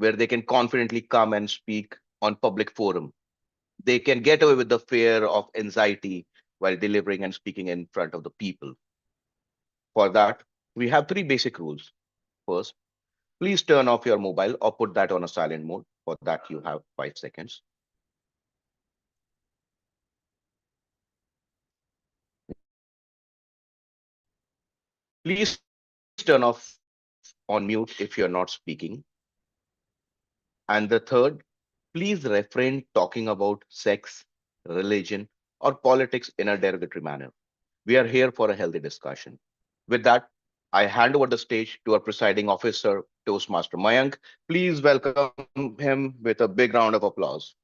where they can confidently come and speak on public forum. They can get away with the fear of anxiety while delivering and speaking in front of the people. For that, we have three basic rules. First, please turn off your mobile or put that on a silent mode. For that, you have 5 seconds. Please turn off on mute if you're not speaking. And the third, please refrain talking about sex, religion, or politics in a derogatory manner. We are here for a healthy discussion. With that, I hand over the stage to our presiding officer, Toastmaster Mayank. Please welcome him with a big round of applause.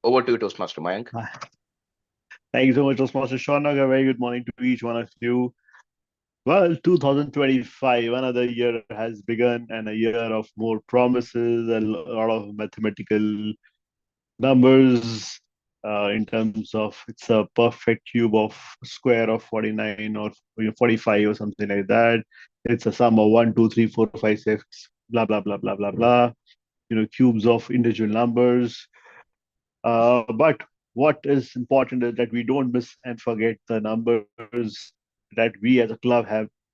Over to you, Toastmaster Mayank. Thank you so much, Toastmaster Shaunak. A very good morning to each one of you. Well, 2025, another year has begun, and a year of more promises, a lot of mathematical numbers in terms of it's a perfect cube of square of 49 or 45 or something like that. It's a sum of 1, 2, 3, 4, 5, 6, blah, blah, blah, blah, blah, blah. Cubes of individual numbers. But what is important is that we don't miss and forget the numbers that we as a club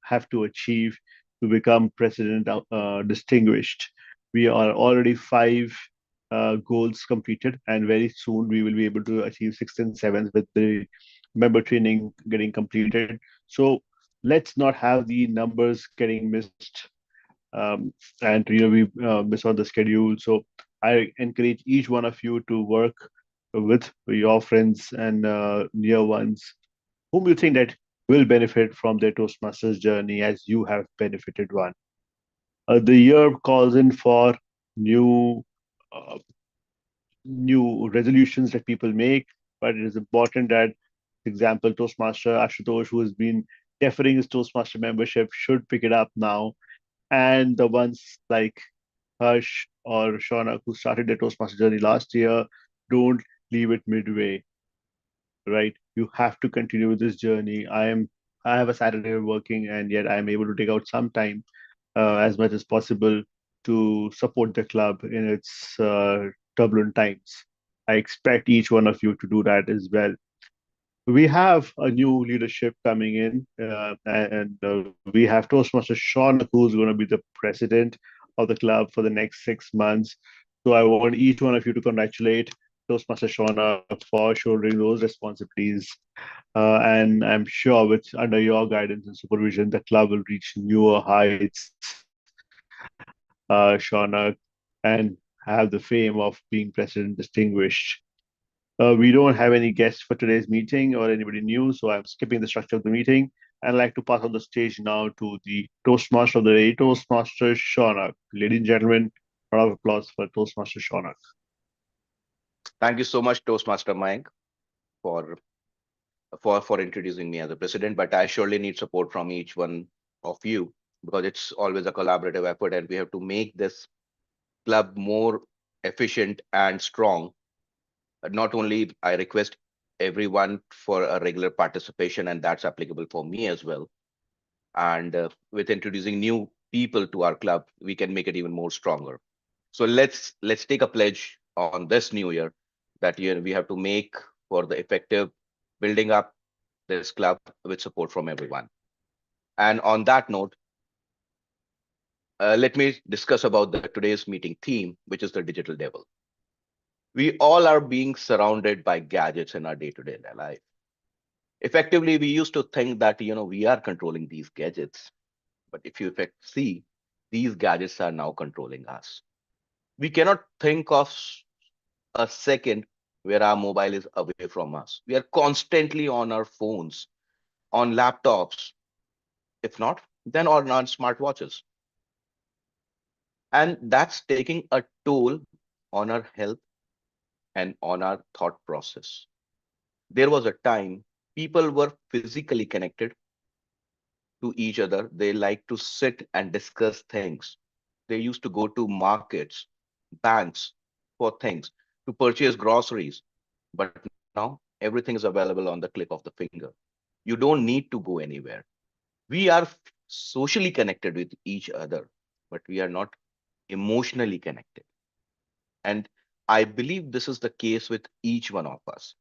have to achieve to become president distinguished. We are already five goals completed, and very soon we will be able to achieve sixth and seventh with the member training getting completed. So let's not have the numbers getting missed, and we miss on the schedule. So I encourage each one of you to work with your friends and near ones whom you think that will benefit from their Toastmasters journey as you have benefited one. The year calls in for new uh, new resolutions that people make, but it is important that, for example, Toastmaster Ashutosh, who has been deferring his Toastmaster membership, should pick it up now. And the ones like Harsh or Shaunak, who started their Toastmaster journey last year, don't leave it midway, right? You have to continue with this journey. I have a Saturday working, and yet I am able to take out some time as much as possible to support the club in its turbulent times. I expect each one of you to do that as well. We have a new leadership coming in, and we have Toastmaster Sean, who's going to be the president of the club for the next 6 months. So I want each one of you to congratulate Toastmaster Shauna for shouldering those responsibilities. And I'm sure with under your guidance and supervision, the club will reach newer heights, Shauna, and have the fame of being president distinguished. We don't have any guests for today's meeting or anybody new, so I'm skipping the structure of the meeting. I'd like to pass on the stage now to the Toastmaster of the day, Toastmaster Shaunak. Ladies and gentlemen, a round of applause for Toastmaster Shaunak. Thank you so much, Toastmaster Mayank, for for introducing me as a president. But I surely need support from each one of you because it's always a collaborative effort, and we have to make this club more efficient and strong. Not only I request everyone for a regular participation, and that's applicable for me as well. And with introducing new people to our club, we can make it even more stronger. So let's take a pledge on this new year that year we have to make for the effective building up this club with support from everyone. And on that note, let me discuss about the today's meeting theme, which is the digital devil. We all are being surrounded by gadgets in our day-to-day life. Effectively, we used to think that we are controlling these gadgets, but if you in fact see, these gadgets are now controlling us. We cannot think of a second where our mobile is away from us. We are constantly on our phones, on laptops, if not, then on our smartwatches. And that's taking a toll on our health and on our thought process. There was a time people were physically connected to each other. They like to sit and discuss things. They used to go to markets, banks for things, to purchase groceries. But now everything is available on the click of the finger. You don't need to go anywhere. We are socially connected with each other, but we are not emotionally connected. And I believe this is the case with each one of us.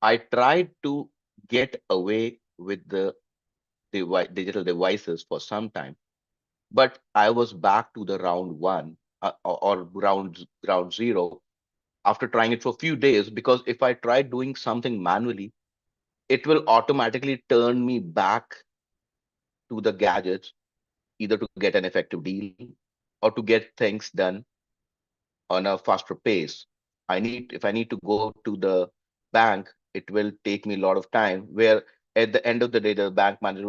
I tried to get away with the digital devices for some time, but I was back to the round one, or round zero after trying it for a few days, because if I try doing something manually, it will automatically turn me back to the gadgets, either to get an effective deal or to get things done on a faster pace. If I need to go to the bank, it will take me a lot of time. Where at the end of the day, the bank manager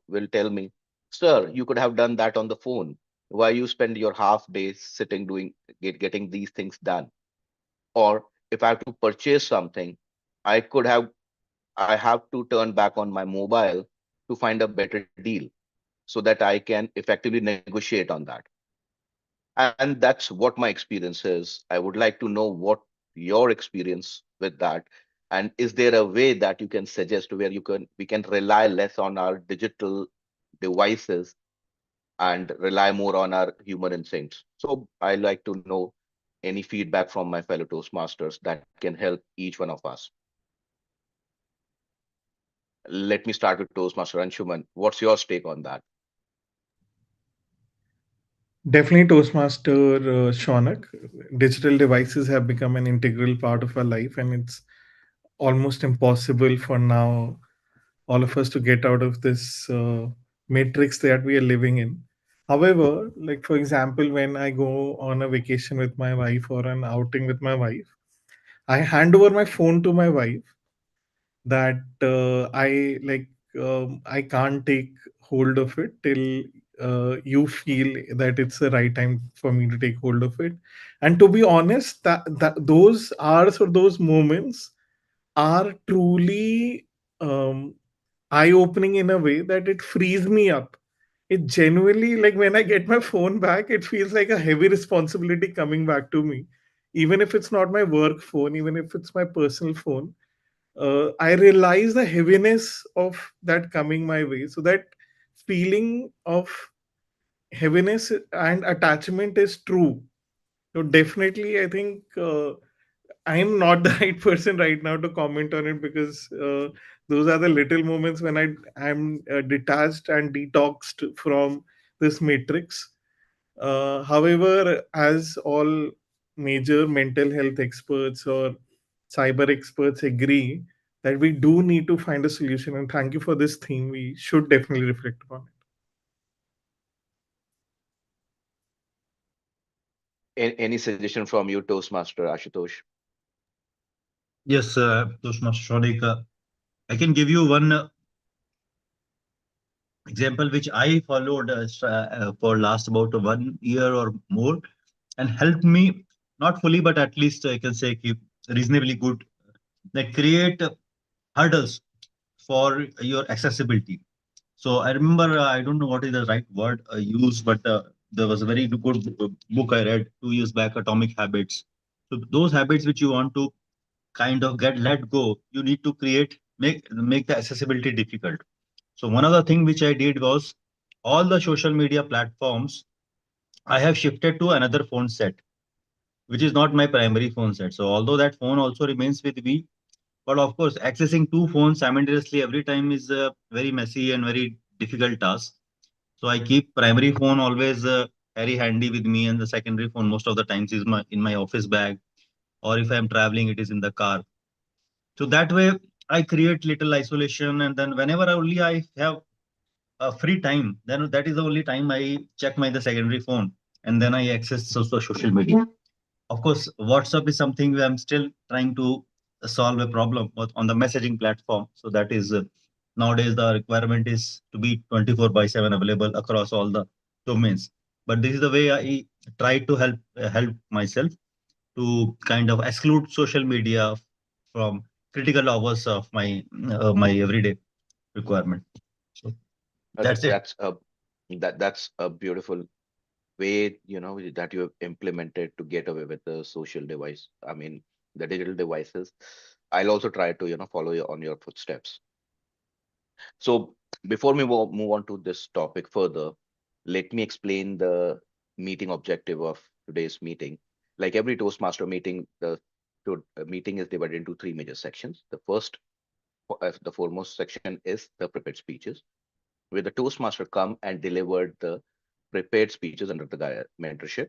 will tell me, "Sir, you could have done that on the phone. Why you spend your half day sitting getting these things done?" Or if I have to purchase something, I have to turn back on my mobile to find a better deal so that I can effectively negotiate on that. And that's what my experience is. I would like to know what your experience with that. And is there a way that you can suggest where we can rely less on our digital devices and rely more on our human instincts? So I like to know any feedback from my fellow Toastmasters that can help each one of us. Let me start with Toastmaster Anshuman. What's your take on that? Definitely, Toastmaster Shaunak. Digital devices have become an integral part of our life, and it's almost impossible for now all of us to get out of this matrix that we are living in. However, like for example, when I go on a vacation with my wife or an outing with my wife, I hand over my phone to my wife that I can't take hold of it till you feel that it's the right time for me to take hold of it. And to be honest, that those hours or those moments are truly eye opening in a way that it frees me up. It genuinely, like when I get my phone back, it feels like a heavy responsibility coming back to me. Even if it's not my work phone, even if it's my personal phone, I realize the heaviness of that coming my way. So that feeling of heaviness and attachment is true. So definitely, I think I am not the right person right now to comment on it because those are the little moments when I'm detached and detoxed from this matrix. However, as all major mental health experts or cyber experts agree that we do need to find a solution, and thank you for this theme. We should definitely reflect upon it. Any suggestion from you, Toastmaster Ashutosh? Yes, Toastmaster Shonik, I can give you one example which I followed for last about 1 year or more, and helped me not fully, but at least I can say keep reasonably good. Like create hurdles for your accessibility. So I remember, I don't know what is the right word used, but there was a very good book I read 2 years back, Atomic Habits. So those habits which you want to kind of get let go, you need to make the accessibility difficult. So one of the thing which I did was all the social media platforms I have shifted to another phone set, which is not my primary phone set. So although that phone also remains with me, but of course accessing two phones simultaneously every time is a very messy and very difficult task. So I keep primary phone always very handy with me, and the secondary phone most of the times is my in my office bag, or if I am traveling, it is in the car. So that way I create little isolation, and then whenever only I have free time, then that is the only time I check my the secondary phone, and then I access social media. Of course, WhatsApp is something where I'm still trying to solve a problem on the messaging platform. So that is nowadays the requirement is to be 24 by 7 available across all the domains. But this is the way I try to help myself to kind of exclude social media from critical hours of my everyday requirement. So that's it. That's a beautiful way, that you have implemented to get away with the social device. I mean, the digital devices. I'll also try to, follow you on your footsteps. So Before we move on to this topic further, let me explain the meeting objective of today's meeting. Like every Toastmaster meeting, the meeting is divided into three major sections. The foremost section is the prepared speeches, where the Toastmaster come and delivered the prepared speeches under the mentorship.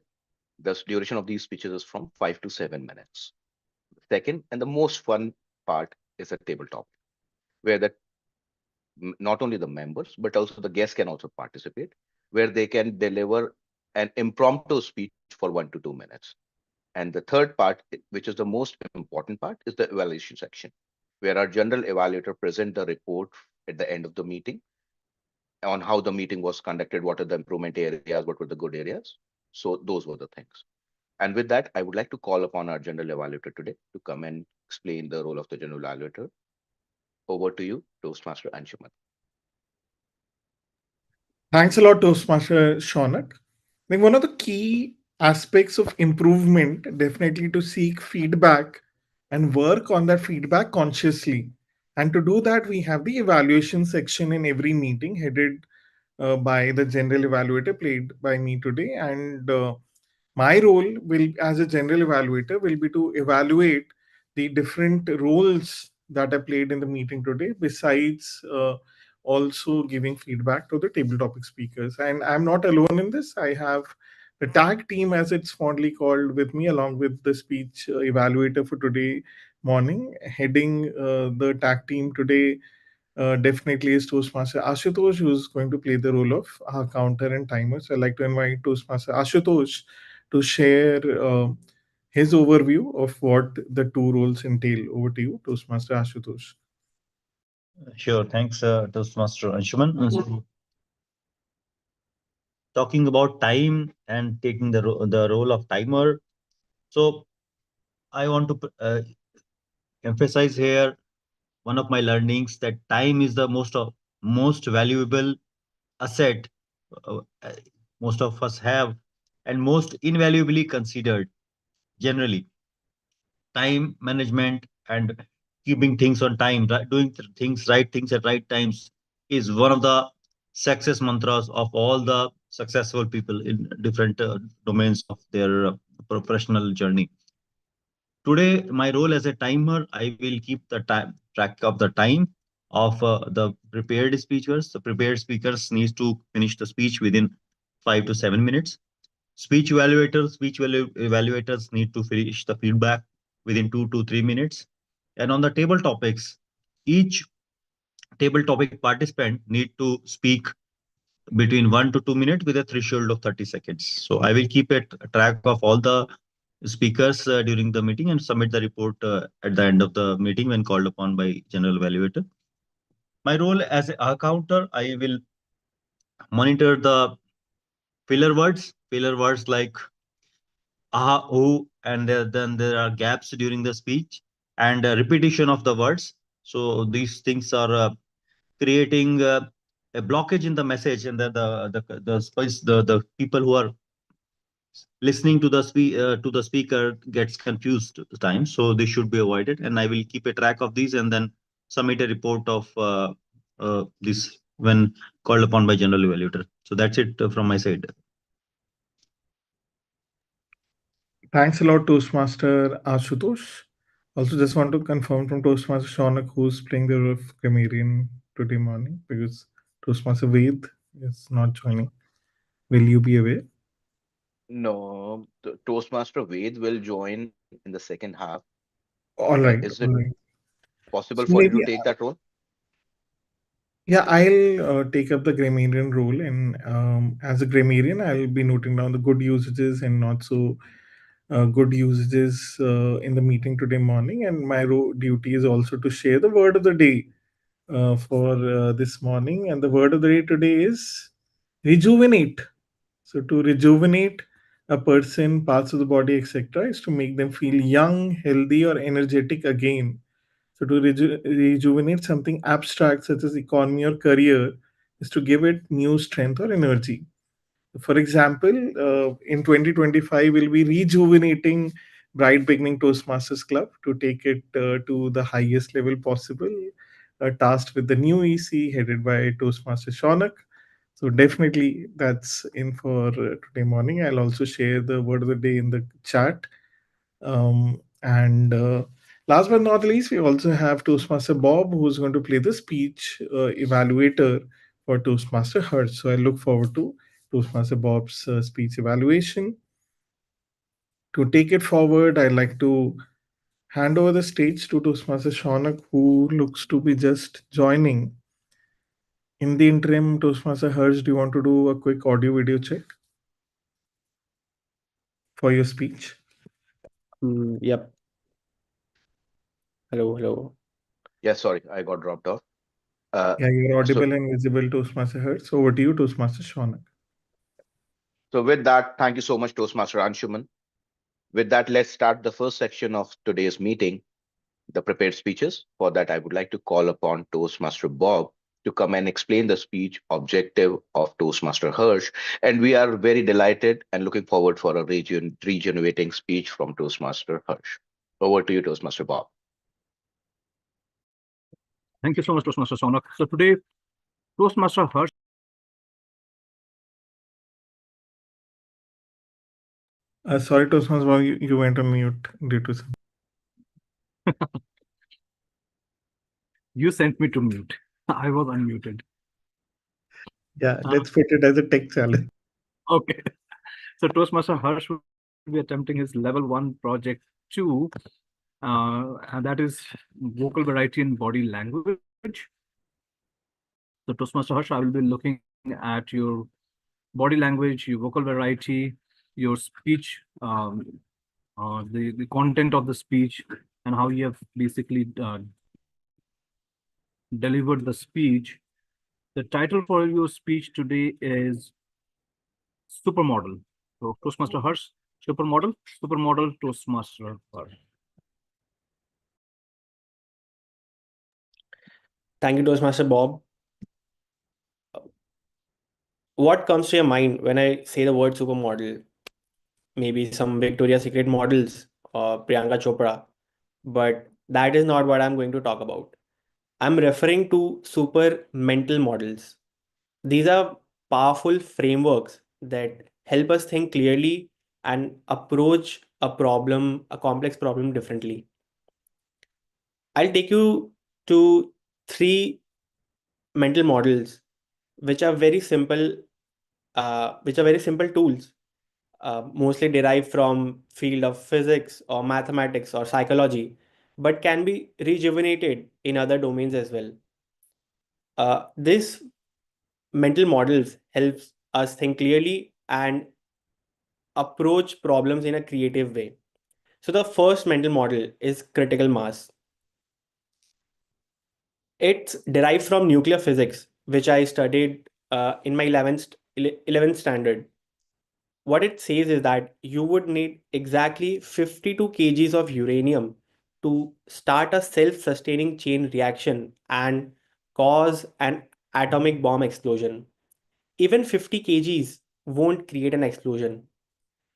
The duration of these speeches is from 5 to 7 minutes. Second, and the most fun part is the tabletop, where not only the members but also the guests can also participate, where they can deliver an impromptu speech for 1 to 2 minutes. And the third part, which is the most important part, is the evaluation section, where our general evaluator present the report at the end of the meeting on how the meeting was conducted, what are the improvement areas, what were the good areas. So those were the things. And with that, I would like to call upon our general evaluator today to come and explain the role of the general evaluator. Over to you, Toastmaster Anshuman. Thanks a lot, Toastmaster Shaunak. I think one of the key aspects of improvement definitely to seek feedback and work on that feedback consciously. And to do that, we have the evaluation section in every meeting headed by the general evaluator played by me today. And my role will, as a general evaluator, will be to evaluate the different roles that are played in the meeting today, besides also giving feedback to the table topic speakers. And I'm not alone in this. I have the tag team, as it's fondly called, with me, along with the speech evaluator for today morning. Heading the tag team today definitely is Toastmaster Ashutosh, who's going to play the role of counter and timer. So I'd like to invite Toastmaster Ashutosh to share his overview of what the two roles entail. Over to you, Toastmaster Ashutosh. Sure. Thanks, Toastmaster Anshuman. So, talking about time and taking the role of timer. So, I want to emphasize here one of my learnings that time is the most valuable asset uh, most of us have, and most invaluably considered. Generally, time management and keeping things on time, doing things right, things at right times, is one of the success mantras of all the successful people in different domains of their professional journey. Today, my role as a timer, I will keep the time track of the time of the prepared speakers. The prepared speakers needs to finish the speech within 5 to 7 minutes. Speech evaluators need to finish the feedback within 2 to 3 minutes. And on the table topics, each table topic participant need to speak between 1 to 2 minutes with a threshold of 30 seconds. So I will keep a track of all the speakers during the meeting and submit the report at the end of the meeting when called upon by general evaluator. My role as a counter, I will monitor the filler words like who, and then there are gaps during the speech and repetition of the words. So these things are creating a blockage in the message, and the people who are listening to the speaker gets confused at times. So this should be avoided, and I will keep a track of these and then submit a report of this when called upon by general evaluator. So that's it from my side. Thanks a lot, Toastmaster Ashutosh. Also, just want to confirm from Toastmaster Shaunak, who's playing the role of grammarian today morning, because Toastmaster Ved is not joining. Will you be aware? No, the Toastmaster Ved will join in the second half. All right, Is it all right. possible So for you to maybe, take that role? yeah, I'll take up the grammarian role, and as a grammarian, I'll be noting down the good usages and not so good usages in the meeting today morning. And my duty is also to share the word of the day for this morning. And the word of the day today is rejuvenate. So to rejuvenate a person, parts of the body, etc., is to make them feel young, healthy, or energetic again. So to rejuvenate something abstract such as economy or career is to give it new strength or energy. For example, in 2025, we'll be rejuvenating Bright Beginning Toastmasters Club to take it to the highest level possible. tasked with the new EC headed by Toastmaster Shaunak. So definitely that's in for today morning. I'll also share the word of the day in the chat. And last but not least, we also have Toastmaster Bob, who's going to play the speech evaluator for Toastmaster Hertz. So I look forward to Toastmaster Bob's speech evaluation. To take it forward, I'd like to hand over the stage to Toastmaster Shaunak, who looks to be just joining. In the interim, Toastmaster Hertz, do you want to do a quick audio video check for your speech? Yep. Hello. Yes, sorry, I got dropped off. Yeah, you're So, audible and visible, Toastmaster Hertz. Over to you, Toastmaster Shaunak. so with that, thank you so much, Toastmaster Anshuman. With that, let's start the first section of today's meeting, the prepared speeches. For that, I would like to call upon Toastmaster Bob to come and explain the speech objective of Toastmaster Hirsch. And we are very delighted and looking forward for a regenerating speech from Toastmaster Hirsch. Over to you, Toastmaster Bob. Thank you so much, Toastmaster Sonak. So today, Toastmaster Harsh. Sorry, Toastmaster Bob, you went on mute due to some. You sent me to mute. I was unmuted. Yeah, let's put it as a tech challenge. Okay. So Toastmaster Harsh will be attempting his level 1 project 2, and that is vocal variety and body language. So Toastmaster Harsh, I will be looking at your body language, your vocal variety, your speech, the content of the speech, and how you have basically delivered the speech. The title for your speech today is Supermodel. So Toastmaster Harsh, Supermodel Toastmaster Harsh. Thank you, Toastmaster Bob. What comes to your mind when I say the word supermodel? Maybe some Victoria's Secret models or Priyanka Chopra, but that is not what I'm going to talk about. I'm referring to super mental models. These are powerful frameworks that help us think clearly and approach a complex problem differently. I'll take you to three mental models which are very simple tools, mostly derived from field of physics or mathematics or psychology, but can be rejuvenated in other domains as well. This mental models helps us think clearly and approach problems in a creative way. So the first mental model is critical mass. It's derived from nuclear physics, which I studied in my 11th standard. What it says is that you would need exactly 52 kgs of uranium to start a self-sustaining chain reaction and cause an atomic bomb explosion. Even 50 kgs won't create an explosion.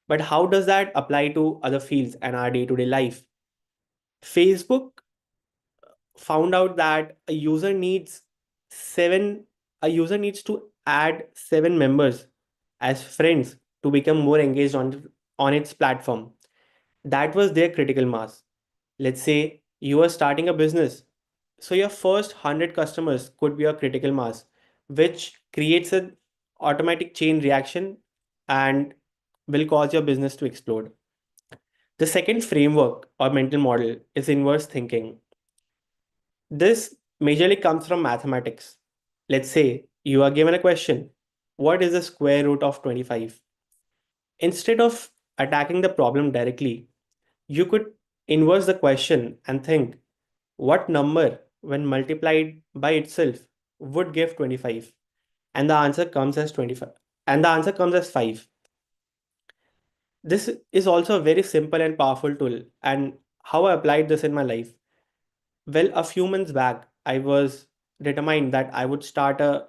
But how does that apply to other fields and our day-to-day life? Facebook found out that seven a user needs to add 7 members as friends to become more engaged on its platform. That was their critical mass. Let's say you are starting a business, so your first 100 customers could be a critical mass, which creates an automatic chain reaction and will cause your business to explode. The second framework or mental model is inverse thinking. This majorly comes from mathematics. Let's say you are given a question: what is the square root of 25? Instead of attacking the problem directly, you could inverse the question and think, what number, when multiplied by itself, would give 25? And the answer comes as 25. And the answer comes as 5. This is also a very simple and powerful tool. And how I applied this in my life? Well, a few months back, I was determined that I would start a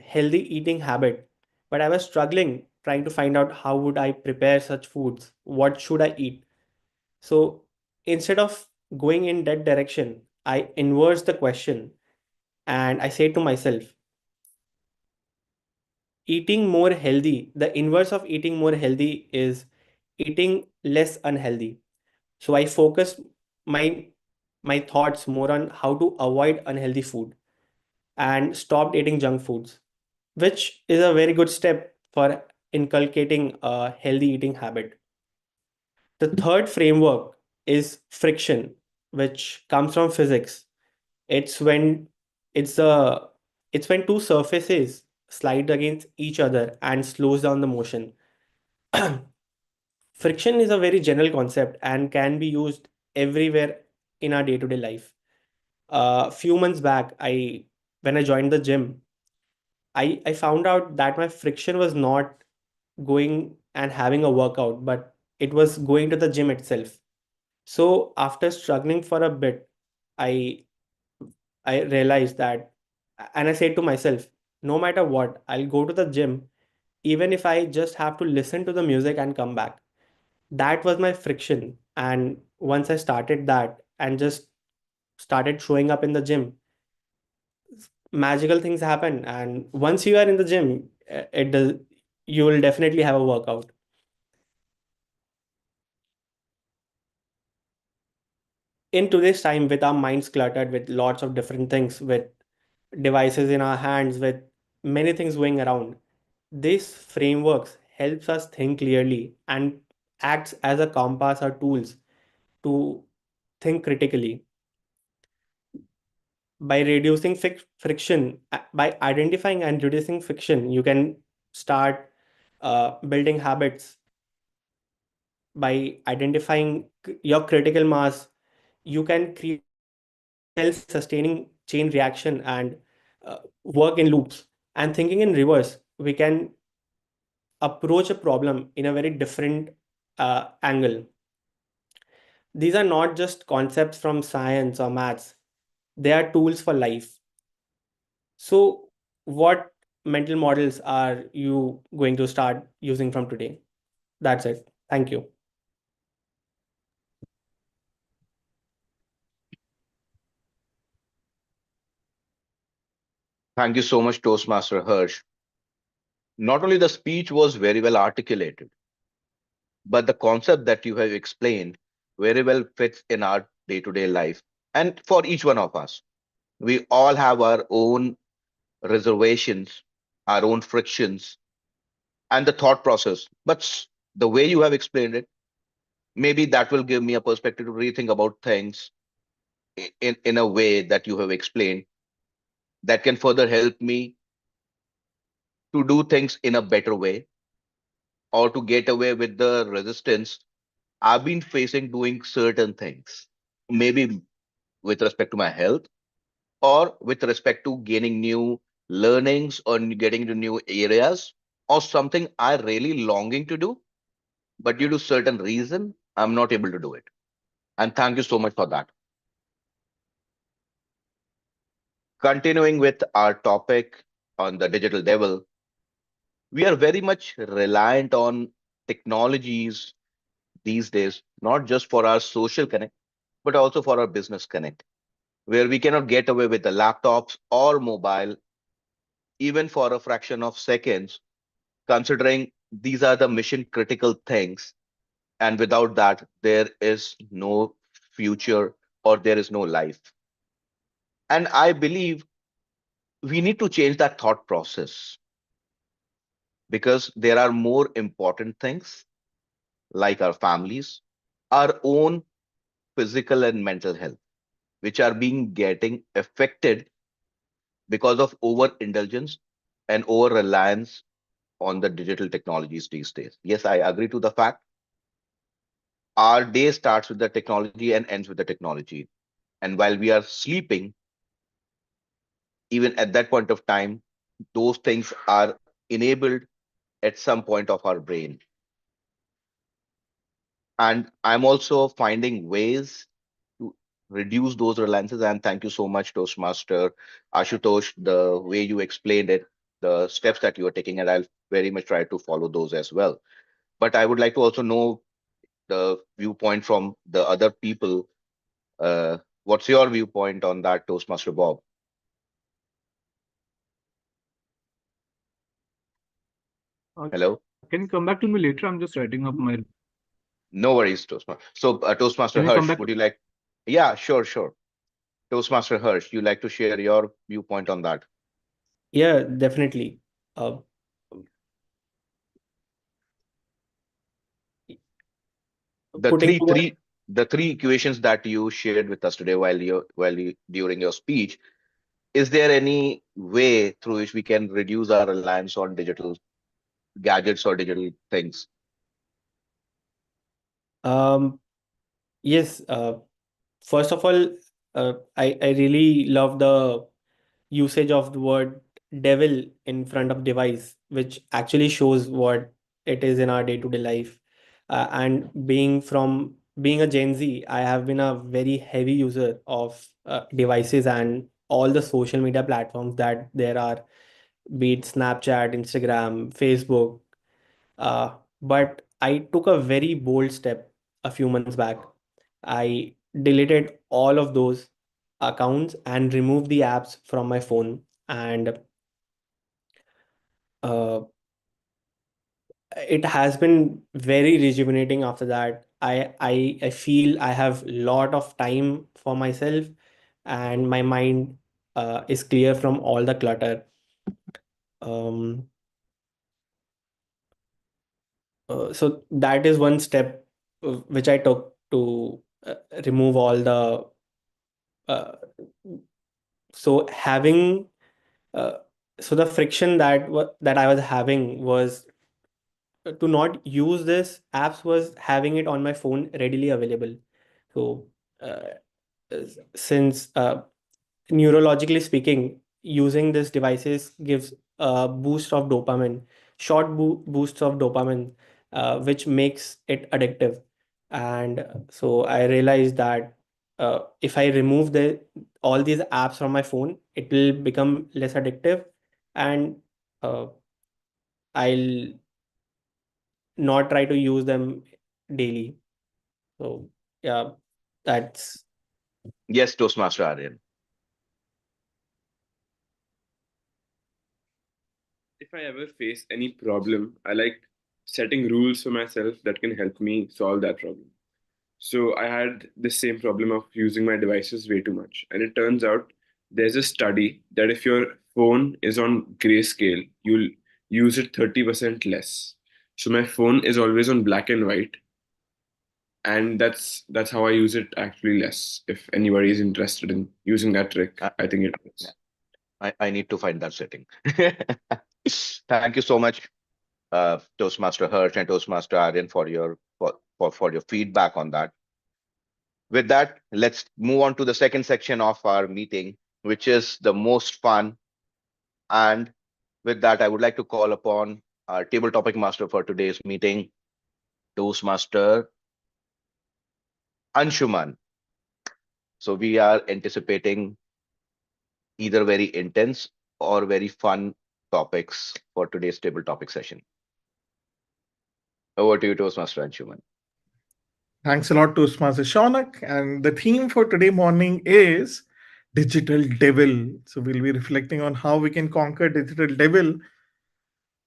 healthy eating habit, but I was struggling trying to find out how would I prepare such foods, what should I eat. So instead of going in that direction, I inverse the question and I say to myself, eating more healthy, the inverse of eating more healthy is eating less unhealthy. So I focus my my thoughts more on how to avoid unhealthy food and stopped eating junk foods, which is a very good step for inculcating a healthy eating habit. The third framework is friction, which comes from physics. It's when it's a it's when two surfaces slide against each other and slows down the motion. Friction is a very general concept and can be used everywhere in our day-to-day life. A few months back, I when I joined the gym, I found out that my friction was not going and having a workout, but it was going to the gym itself. So after struggling for a bit, I I realized that, and I said to myself, no matter what, I'll go to the gym, even if I just have to listen to the music and come back. That was my friction. And once I started that and just started showing up in the gym, magical things happen. And once you are in the gym, it does, you will definitely have a workout. In today's time, with our minds cluttered with lots of different things, with devices in our hands, with many things going around, this frameworks helps us think clearly and acts as a compass or tools to think critically. By reducing friction, by identifying and reducing friction, you can start building habits. By identifying your critical mass, you can create self-sustaining chain reaction and work in loops. And thinking in reverse, we can approach a problem in a very different angle. These are not just concepts from science or maths, they are tools for life. So, what mental models are you going to start using from today? That's it. Thank you. Thank you so much, Toastmaster Hirsch. Not only the speech was very well articulated, but the concept that you have explained very well fits in our day-to-day life. And for each one of us, we all have our own reservations, our own frictions, and the thought process. But the way you have explained it, maybe that will give me a perspective to rethink about things in a way that you have explained that can further help me to do things in a better way or to get away with the resistance I've been facing doing certain things, maybe with respect to my health or with respect to gaining new learnings or getting into new areas or something I really longing to do, but due to certain reason, I'm not able to do it. And thank you so much for that. Continuing with our topic on the digital devil, we are very much reliant on technologies these days, not just for our social connect, but also for our business connect, where we cannot get away with the laptops or mobile, even for a fraction of seconds, considering these are the mission critical things. And without that, there is no future or there is no life. And I believe we need to change that thought process because there are more important things like our families, our own physical and mental health, which are being getting affected because of overindulgence and over reliance on the digital technologies these days. Yes, I agree to the fact our day starts with the technology and ends with the technology. And while we are sleeping, even at that point of time, those things are enabled at some point of our brain. And I'm also finding ways to reduce those reliances. And thank you so much, Toastmaster Ashutosh, the way you explained it, the steps that you are taking, and I'll very much try to follow those as well. But I would like to also know the viewpoint from the other people. What's your viewpoint on that, Toastmaster Bob? Hello? Can you come back to me later? I'm just writing up my. No worries, Toastmaster. So, Toastmaster Can you come Harsh, back? would you like? Yeah, sure, sure. Toastmaster Harsh, you like to share your viewpoint on that? Yeah, definitely. Uh, The putting three, forward, three, the three equations that you shared with us today while you during your speech, is there any way through which we can reduce our reliance on digital gadgets or digital things? um, yes. First of all, I really love the usage of the word devil in front of device, which actually shows what it is in our day-to-day life. And being a Gen Z, I have been a very heavy user of devices and all the social media platforms that there are, be it Snapchat, Instagram, Facebook. But I took a very bold step a few months back. I deleted all of those accounts and removed the apps from my phone. And uh, it has been very rejuvenating after that. I feel I have a lot of time for myself, and my mind is clear from all the clutter. Um, so that is one step which I took to remove all the uh, so having uh, so the friction that I was having was to not use this apps was having it on my phone readily available. So uh, since neurologically speaking, using these devices gives a boost of dopamine, short boosts of dopamine, which makes it addictive. And so I realized that if I remove the all these apps from my phone, it will become less addictive, and uh, I'll not try to use them daily. So yeah, that's Yes, Toastmaster Aryan. If I ever face any problem, I like setting rules for myself that can help me solve that problem. So I had the same problem of using my devices way too much. And it turns out there's a study that if your phone is on grayscale, you'll use it 30% less. So my phone is always on black and white. And that's how I use it actually less. If anybody is interested in using that trick, I, I think it is. I need to find that setting. Thank you so much, Toastmaster Hirsch and Toastmaster Aryan, for your feedback on that. With that, let's move on to the second section of our meeting, which is the most fun. And with that, I would like to call upon our table topic master for today's meeting, Toastmaster Anshuman. So we are anticipating either very intense or very fun topics for today's table topic session. Over to you, Toastmaster Anshuman. Thanks a lot, Toastmaster Shaunak. And the theme for today morning is digital devil. So we'll be reflecting on how we can conquer digital devil,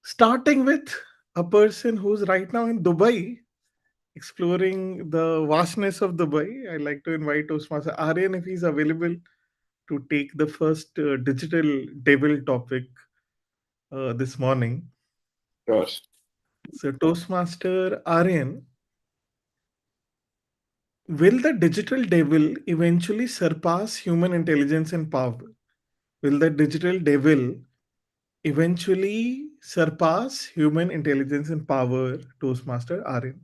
starting with a person who's right now in Dubai, exploring the vastness of Dubai. I'd like to invite Toastmaster Aryan if he's available to take the first digital devil topic this morning. Sure. So, Toastmaster Aryan, will the digital devil eventually surpass human intelligence and power? Will the digital devil eventually surpass human intelligence and power, Toastmaster Aryan?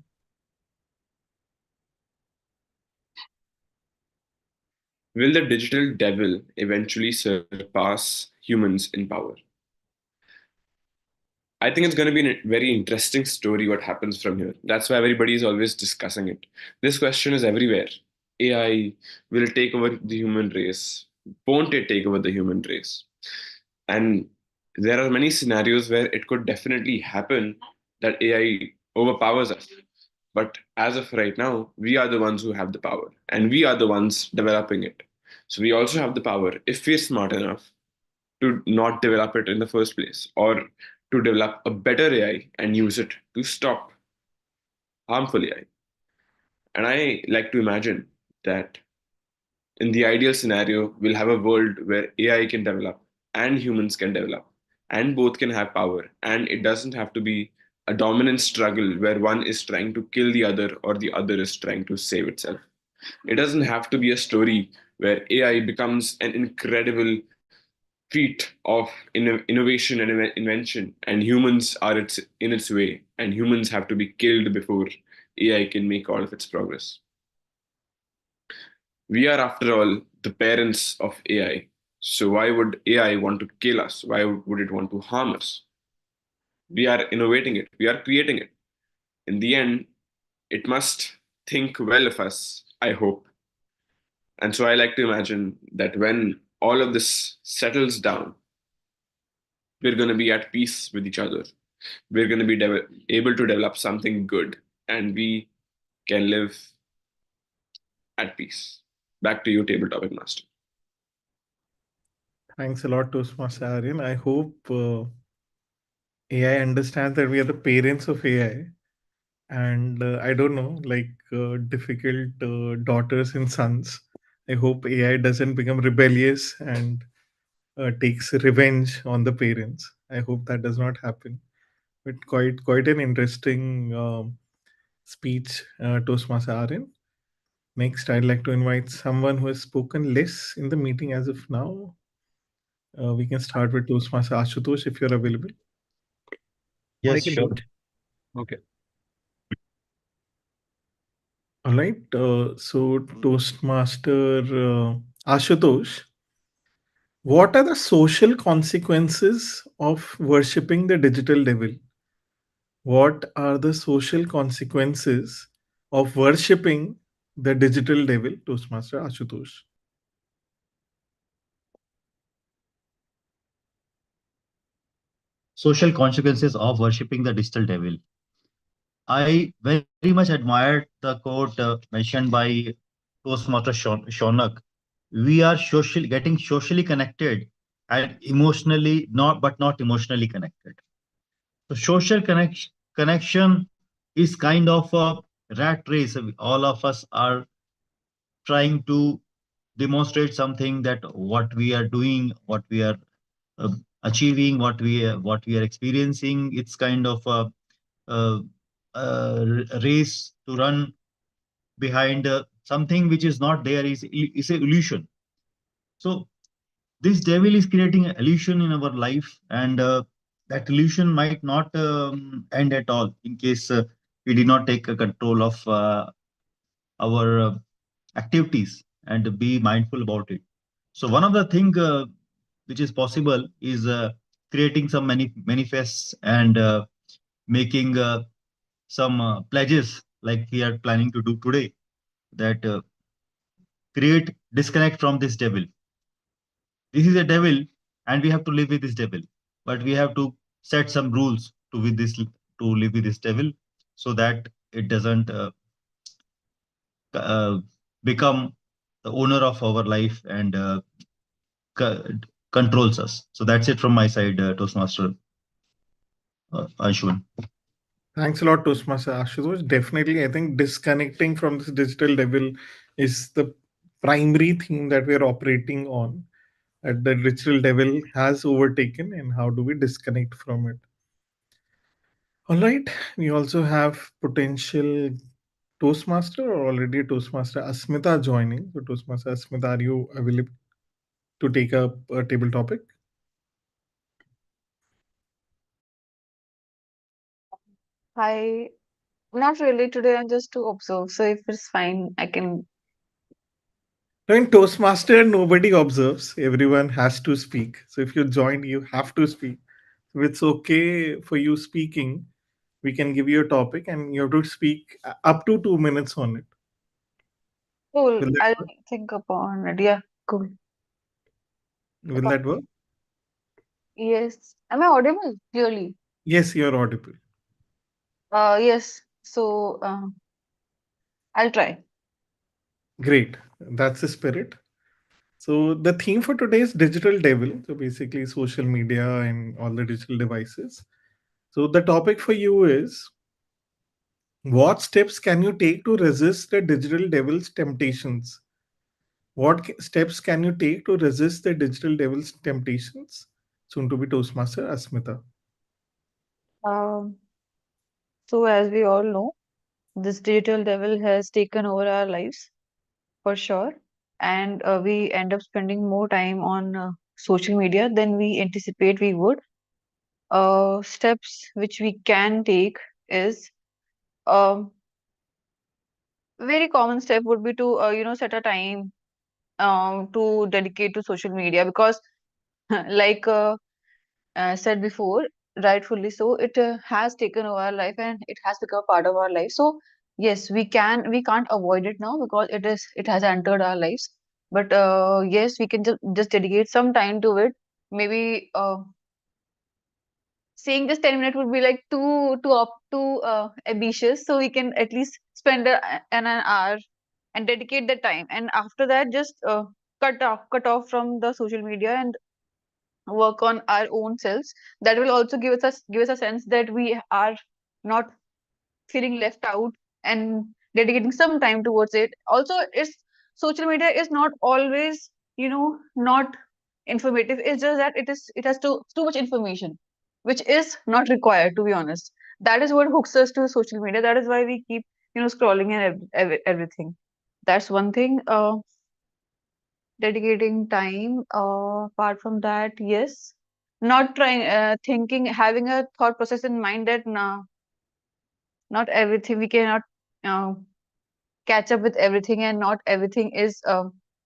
Will the digital devil eventually surpass humans in power? I think it's going to be a very interesting story what happens from here. That's why everybody is always discussing it. This question is everywhere. AI will it take over the human race? Won't it take over the human race? And there are many scenarios where it could definitely happen that AI overpowers us. But as of right now, we are the ones who have the power and we are the ones developing it. So we also have the power, if we're smart enough, to not develop it in the first place or to develop a better AI and use it to stop harmful AI. And I like to imagine that in the ideal scenario, we'll have a world where AI can develop and humans can develop, and both can have power. And it doesn't have to be a dominant struggle where one is trying to kill the other or the other is trying to save itself. It doesn't have to be a story where AI becomes an incredible feat of innovation and invention, and humans are in its way, and humans have to be killed before AI can make all of its progress. We are, after all, the parents of AI. So why would AI want to kill us? Why would it want to harm us? We are innovating it, we are creating it. In the end, it must think well of us, I hope. And so I like to imagine that when all of this settles down, we're going to be at peace with each other. We're going to be able to develop something good, and we can live at peace. Back to you, Table Topic Master. Thanks a lot, Toastmaster Aryan. I hope AI understands that we are the parents of AI. And I don't know, like difficult daughters and sons. I hope AI doesn't become rebellious and takes revenge on the parents. I hope that does not happen. But quite an interesting speech, Toastmaster Aryan. Next, I'd like to invite someone who has spoken less in the meeting as of now. We can start with Toastmaster Ashutosh if you're available. Yes, I can do sure. it. Okay. All right. So, Toastmaster Ashutosh, what are the social consequences of worshipping the digital devil? What are the social consequences of worshipping the digital devil, Toastmaster Ashutosh? Social consequences of worshipping the digital devil. I very much admired the quote mentioned by Toastmaster Shonak. We are getting socially connected and emotionally not emotionally connected. So social connection is kind of a rat race. All of us are trying to demonstrate something, that what we are doing, what we are uh, achieving, what we are experiencing. It's kind of a, a race to run behind something which is not there, is a illusion. So this devil is creating an illusion in our life, and that illusion might not end at all in case we did not take control of our activities and be mindful about it. So one of the thing which is possible is creating some manifests and making some pledges like we are planning to do today, that create disconnect from this devil. This is a devil, and we have to live with this devil, but we have to set some rules to live with this devil, so that it doesn't uh, become the owner of our life and co- controls us. So that's it from my side, Toastmaster Anshuman. Thanks a lot, Toastmaster Ashutosh. Definitely, I think disconnecting from this digital devil is the primary theme that we are operating on. That the digital devil has overtaken, and how do we disconnect from it? All right. We also have potential Toastmaster or already Toastmaster Asmita joining. So, Toastmaster Asmita, are you available to take up a table topic? I not really today. I'm just to observe. So if it's fine, I can. No, in Toastmaster, nobody observes. Everyone has to speak. So, if you join, you have to speak. If it's okay for you speaking, we can give you a topic and you have to speak up to 2 minutes on it. Cool. Will that I'll work? think upon it. Yeah. Cool. Will that work? Yes. Am I audible clearly? Yes, you're audible. Yes. So I'll try. Great. That's the spirit. So the theme for today is digital devil. So basically social media and all the digital devices. So the topic for you is, what steps can you take to resist the digital devil's temptations? Steps can you take to resist the digital devil's temptations? Soon to be Toastmaster Asmita. Um, so as we all know, this digital devil has taken over our lives for sure, and we end up spending more time on social media than we anticipate we would. Steps which we can take is um, very common step would be to set a time to dedicate to social media because like said before, rightfully so, it has taken over our life and it has become a part of our life. So yes, we can't avoid it now because it has entered our lives. But yes, we can just dedicate some time to it. Maybe saying just 10 minutes would be like too ambitious. So we can at least spend an hour and dedicate the time. And after that, just cut off from the social media and work on our own selves. That will also give us a sense that we are not feeling left out and dedicating some time towards it. Also, it's social media is not always not informative. It's just that it has too much information which is not required, to be honest. That is what hooks us to social media. That is why we keep scrolling and everything. That's one thing. Dedicating time. Apart from that, yes, not trying, thinking, having a thought process in mind that nah, not everything we cannot uh, catch up with everything, and not everything is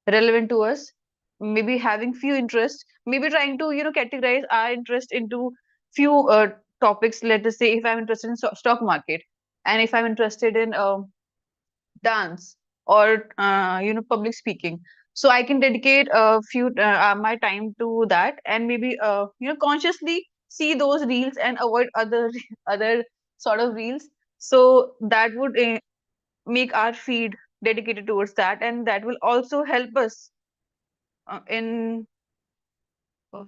relevant to us. Maybe having few interests, maybe trying to categorize our interest into few topics. Let us say if I'm interested in stock market, and if I'm interested in dance or public speaking, so I can dedicate a few my time to that, and maybe consciously see those reels and avoid other other sort of reels. So that would make our feed dedicated towards that, and that will also help us in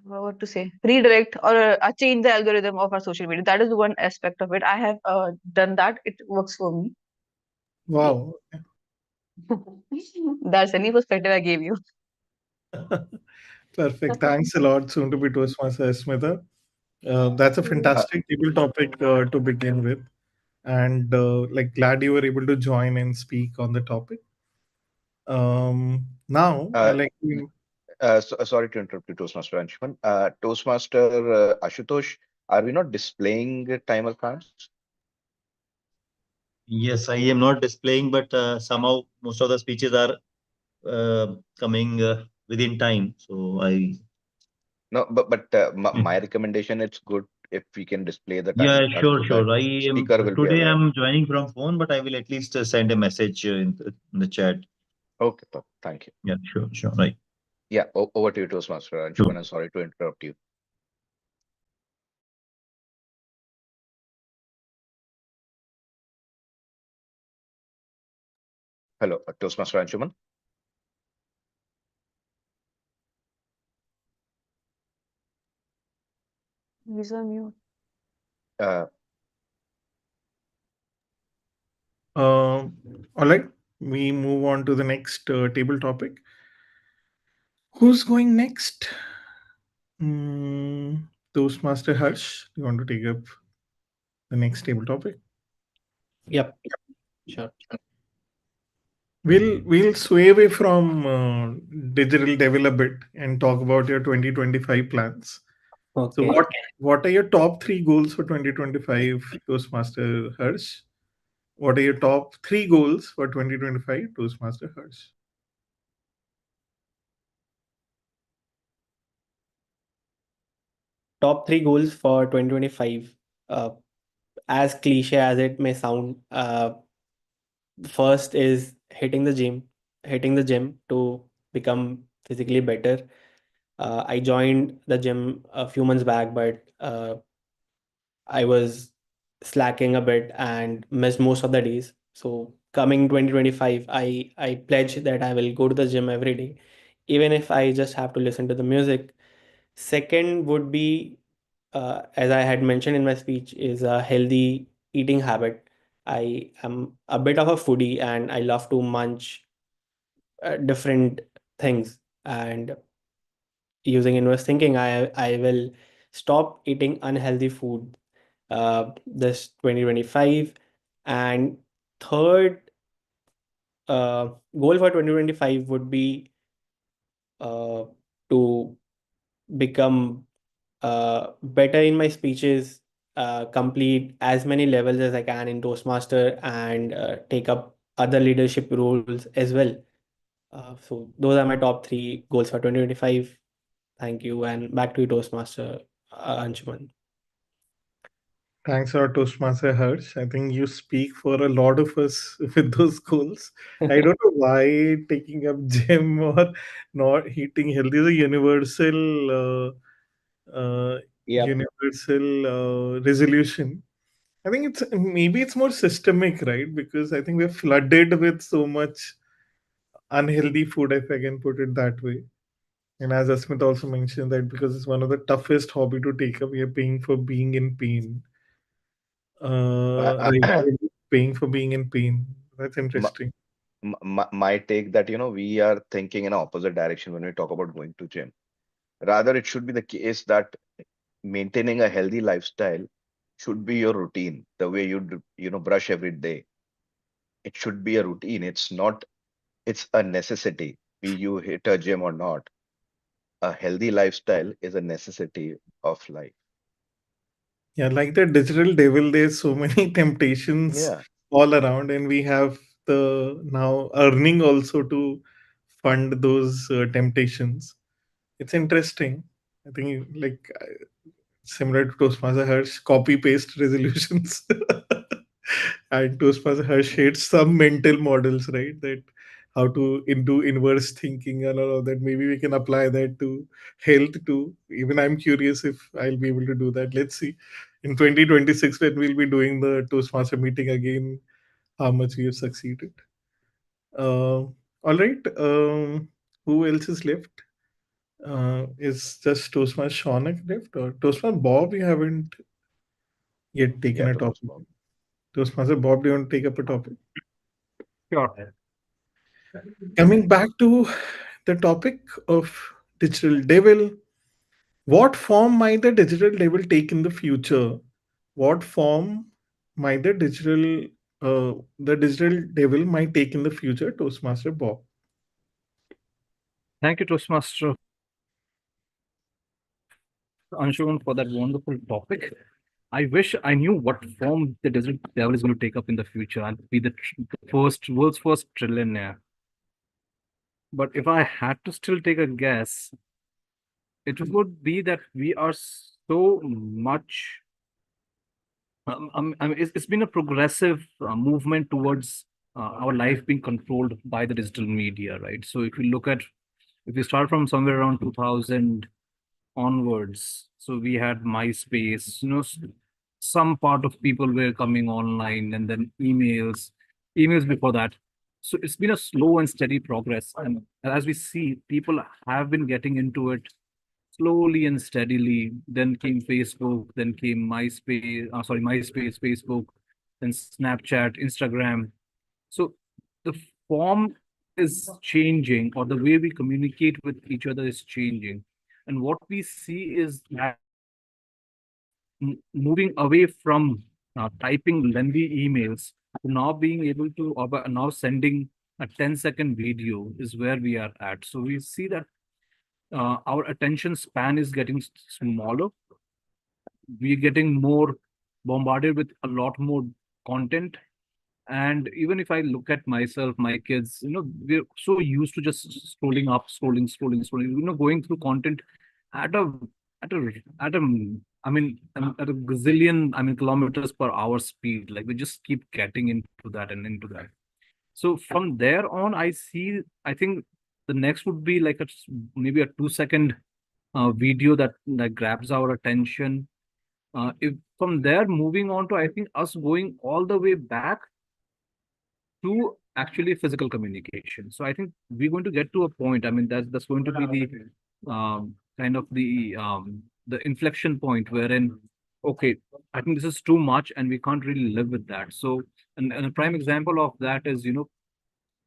what to say, redirect or change the algorithm of our social media. That is one aspect of it. I have done that. It works for me. Wow. That's any perspective I gave you. Perfect. Thanks a lot, soon to be Toastmaster Asmita. That's a Uh, fantastic table topic to begin with. And like, glad you were able to join and speak on the topic. Now, I uh, like to. Sorry to interrupt you, Toastmaster Anshuman. Toastmaster Ashutosh, are we not displaying the timer cards? Yes, I am not displaying, but somehow most of the speeches are coming within time. So I, No, but my recommendation, it's good if we can display the yeah, timer card sure, so that sure. I am speaker will be today. aware. I'm joining from phone, but I will at least send a message in the chat. Okay, perfect. Thank you. Yeah, sure, sure. Right. Yeah, over to you, Toastmaster Sure. Anshuman. I'm sorry to interrupt you. Hello, Toastmaster Anshuman. He's on mute. Uh, All right, we move on to the next table topic. Who's going next? Mm, Toastmaster Harsh, you want to take up the next table topic? Yep, sure. We'll sway away from digital devil a bit and talk about your 2025 plans. So Okay. what are your top three goals for 2025, Toastmaster Harsh? What are your top three goals for 2025, Toastmaster Harsh? Top three goals for 2025. Uh, as cliche as it may sound, first is hitting the gym to become physically better. I joined the gym a few months back, but I was slacking a bit and missed most of the days. So coming 2025, I pledge that I will go to the gym every day, even if I just have to listen to the music. Second would be as I had mentioned in my speech, is a healthy eating habit. I am a bit of a foodie and I love to munch different things. And using inverse thinking, I will stop eating unhealthy food this 2025. And third goal for 2025 would be uh, to become better in my speeches, complete as many levels as I can in Toastmaster, and take up other leadership roles as well. So those are my top three goals for 2025. Thank you, and back to you, Toastmaster Anshuman. Thanks, our Toastmaster Harsh. I think you speak for a lot of us with those goals. I don't know why taking up gym or not eating healthy is a Yep. universal resolution. I think it's more systemic, right? Because I think we're flooded with so much unhealthy food, if I can put it that way. And as Asmit also mentioned, that because it's one of the toughest hobby to take up, we are paying for being in pain. Regularly paying for being in pain. That's my, interesting. my take that we are thinking in opposite direction when we talk about going to gym. Rather, it should be the case that maintaining a healthy lifestyle should be your routine, the way brush every day. It should be a routine. It's not, it's a necessity, be you hit a gym or not. A healthy lifestyle is a necessity of life. Yeah, like the digital devil, there's so many temptations Yeah. all around, and we have the now earning also to fund those temptations. It's interesting. I think similar to Toastmaster Hirsch, copy paste resolutions. And Toastmaster Hirsch hates some mental models, right? That how to do inverse thinking and all of that. Maybe we can apply that to health too. Even I'm curious if I'll be able to do that. Let's see. In 2026, when we'll be doing the Toastmaster meeting again, how much we have succeeded. All right. Who else is left? Is just Toastmaster Shaunak left or Toastmaster Bob? You haven't yet taken Yeah, a Thomas topic. Bob. Toastmaster Bob, do you want to take up a topic? Sure. Coming back to the topic of digital devil, what form might the digital devil take in the future? What form might the digital devil might take in the future? Toastmaster Bob. Thank you, Toastmaster Anshuman, for that wonderful topic. I wish I knew what form the digital devil is going to take up in the future. I'll be the world's first trillionaire. But if I had to still take a guess, it would be that we are so much. I mean, it's been a progressive movement towards our life being controlled by the digital media, right? So if you start from somewhere around 2000 onwards, so we had MySpace, some part of people were coming online, and then emails before that. So it's been a slow and steady progress. And as we see, people have been getting into it slowly and steadily. Then came Facebook, then came MySpace, Facebook, then Snapchat, Instagram. So the form is changing, or the way we communicate with each other is changing. And what we see is that moving away from typing lengthy emails to now being able to, or now sending a 10-second video is where we are at. So we see that our attention span is getting smaller. We're getting more bombarded with a lot more content. And even if I look at myself, my kids, we're so used to just scrolling up, scrolling, going through content at a at a at a I mean at a gazillion, kilometers per hour speed. Like we just keep getting into that and into that. So from there on, I think the next would be like maybe a 2 second video that grabs our attention. If from there moving on to, I think, us going all the way back to actually physical communication. So I think we're going to get to a point. I mean, that's going to be the kind of the the inflection point wherein, okay, I think this is too much and we can't really live with that. So, and a prime example of that is,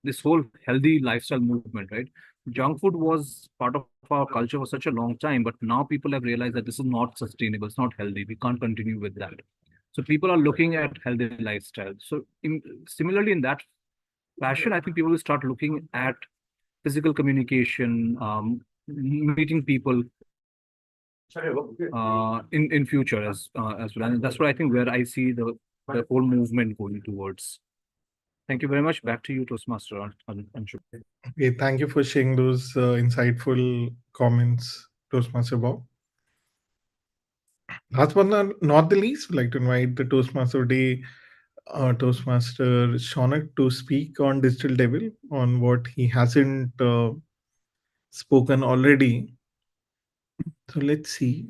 this whole healthy lifestyle movement, right? Junk food was part of our culture for such a long time, but now people have realized that this is not sustainable, it's not healthy. We can't continue with that. So people are looking at healthy lifestyle. So similarly, in that fashion, I think people will start looking at physical communication, meeting people in future as well. And that's what I think where I see the whole movement going towards. Thank you very much. Back to you, Toastmaster Anshu. Okay, thank you for sharing those insightful comments, Toastmaster Bob. Last but not the least, we'd like to invite the Toastmaster of the day, Toastmaster Shaunak, to speak on Digital Devil, on what he hasn't spoken already. So let's see.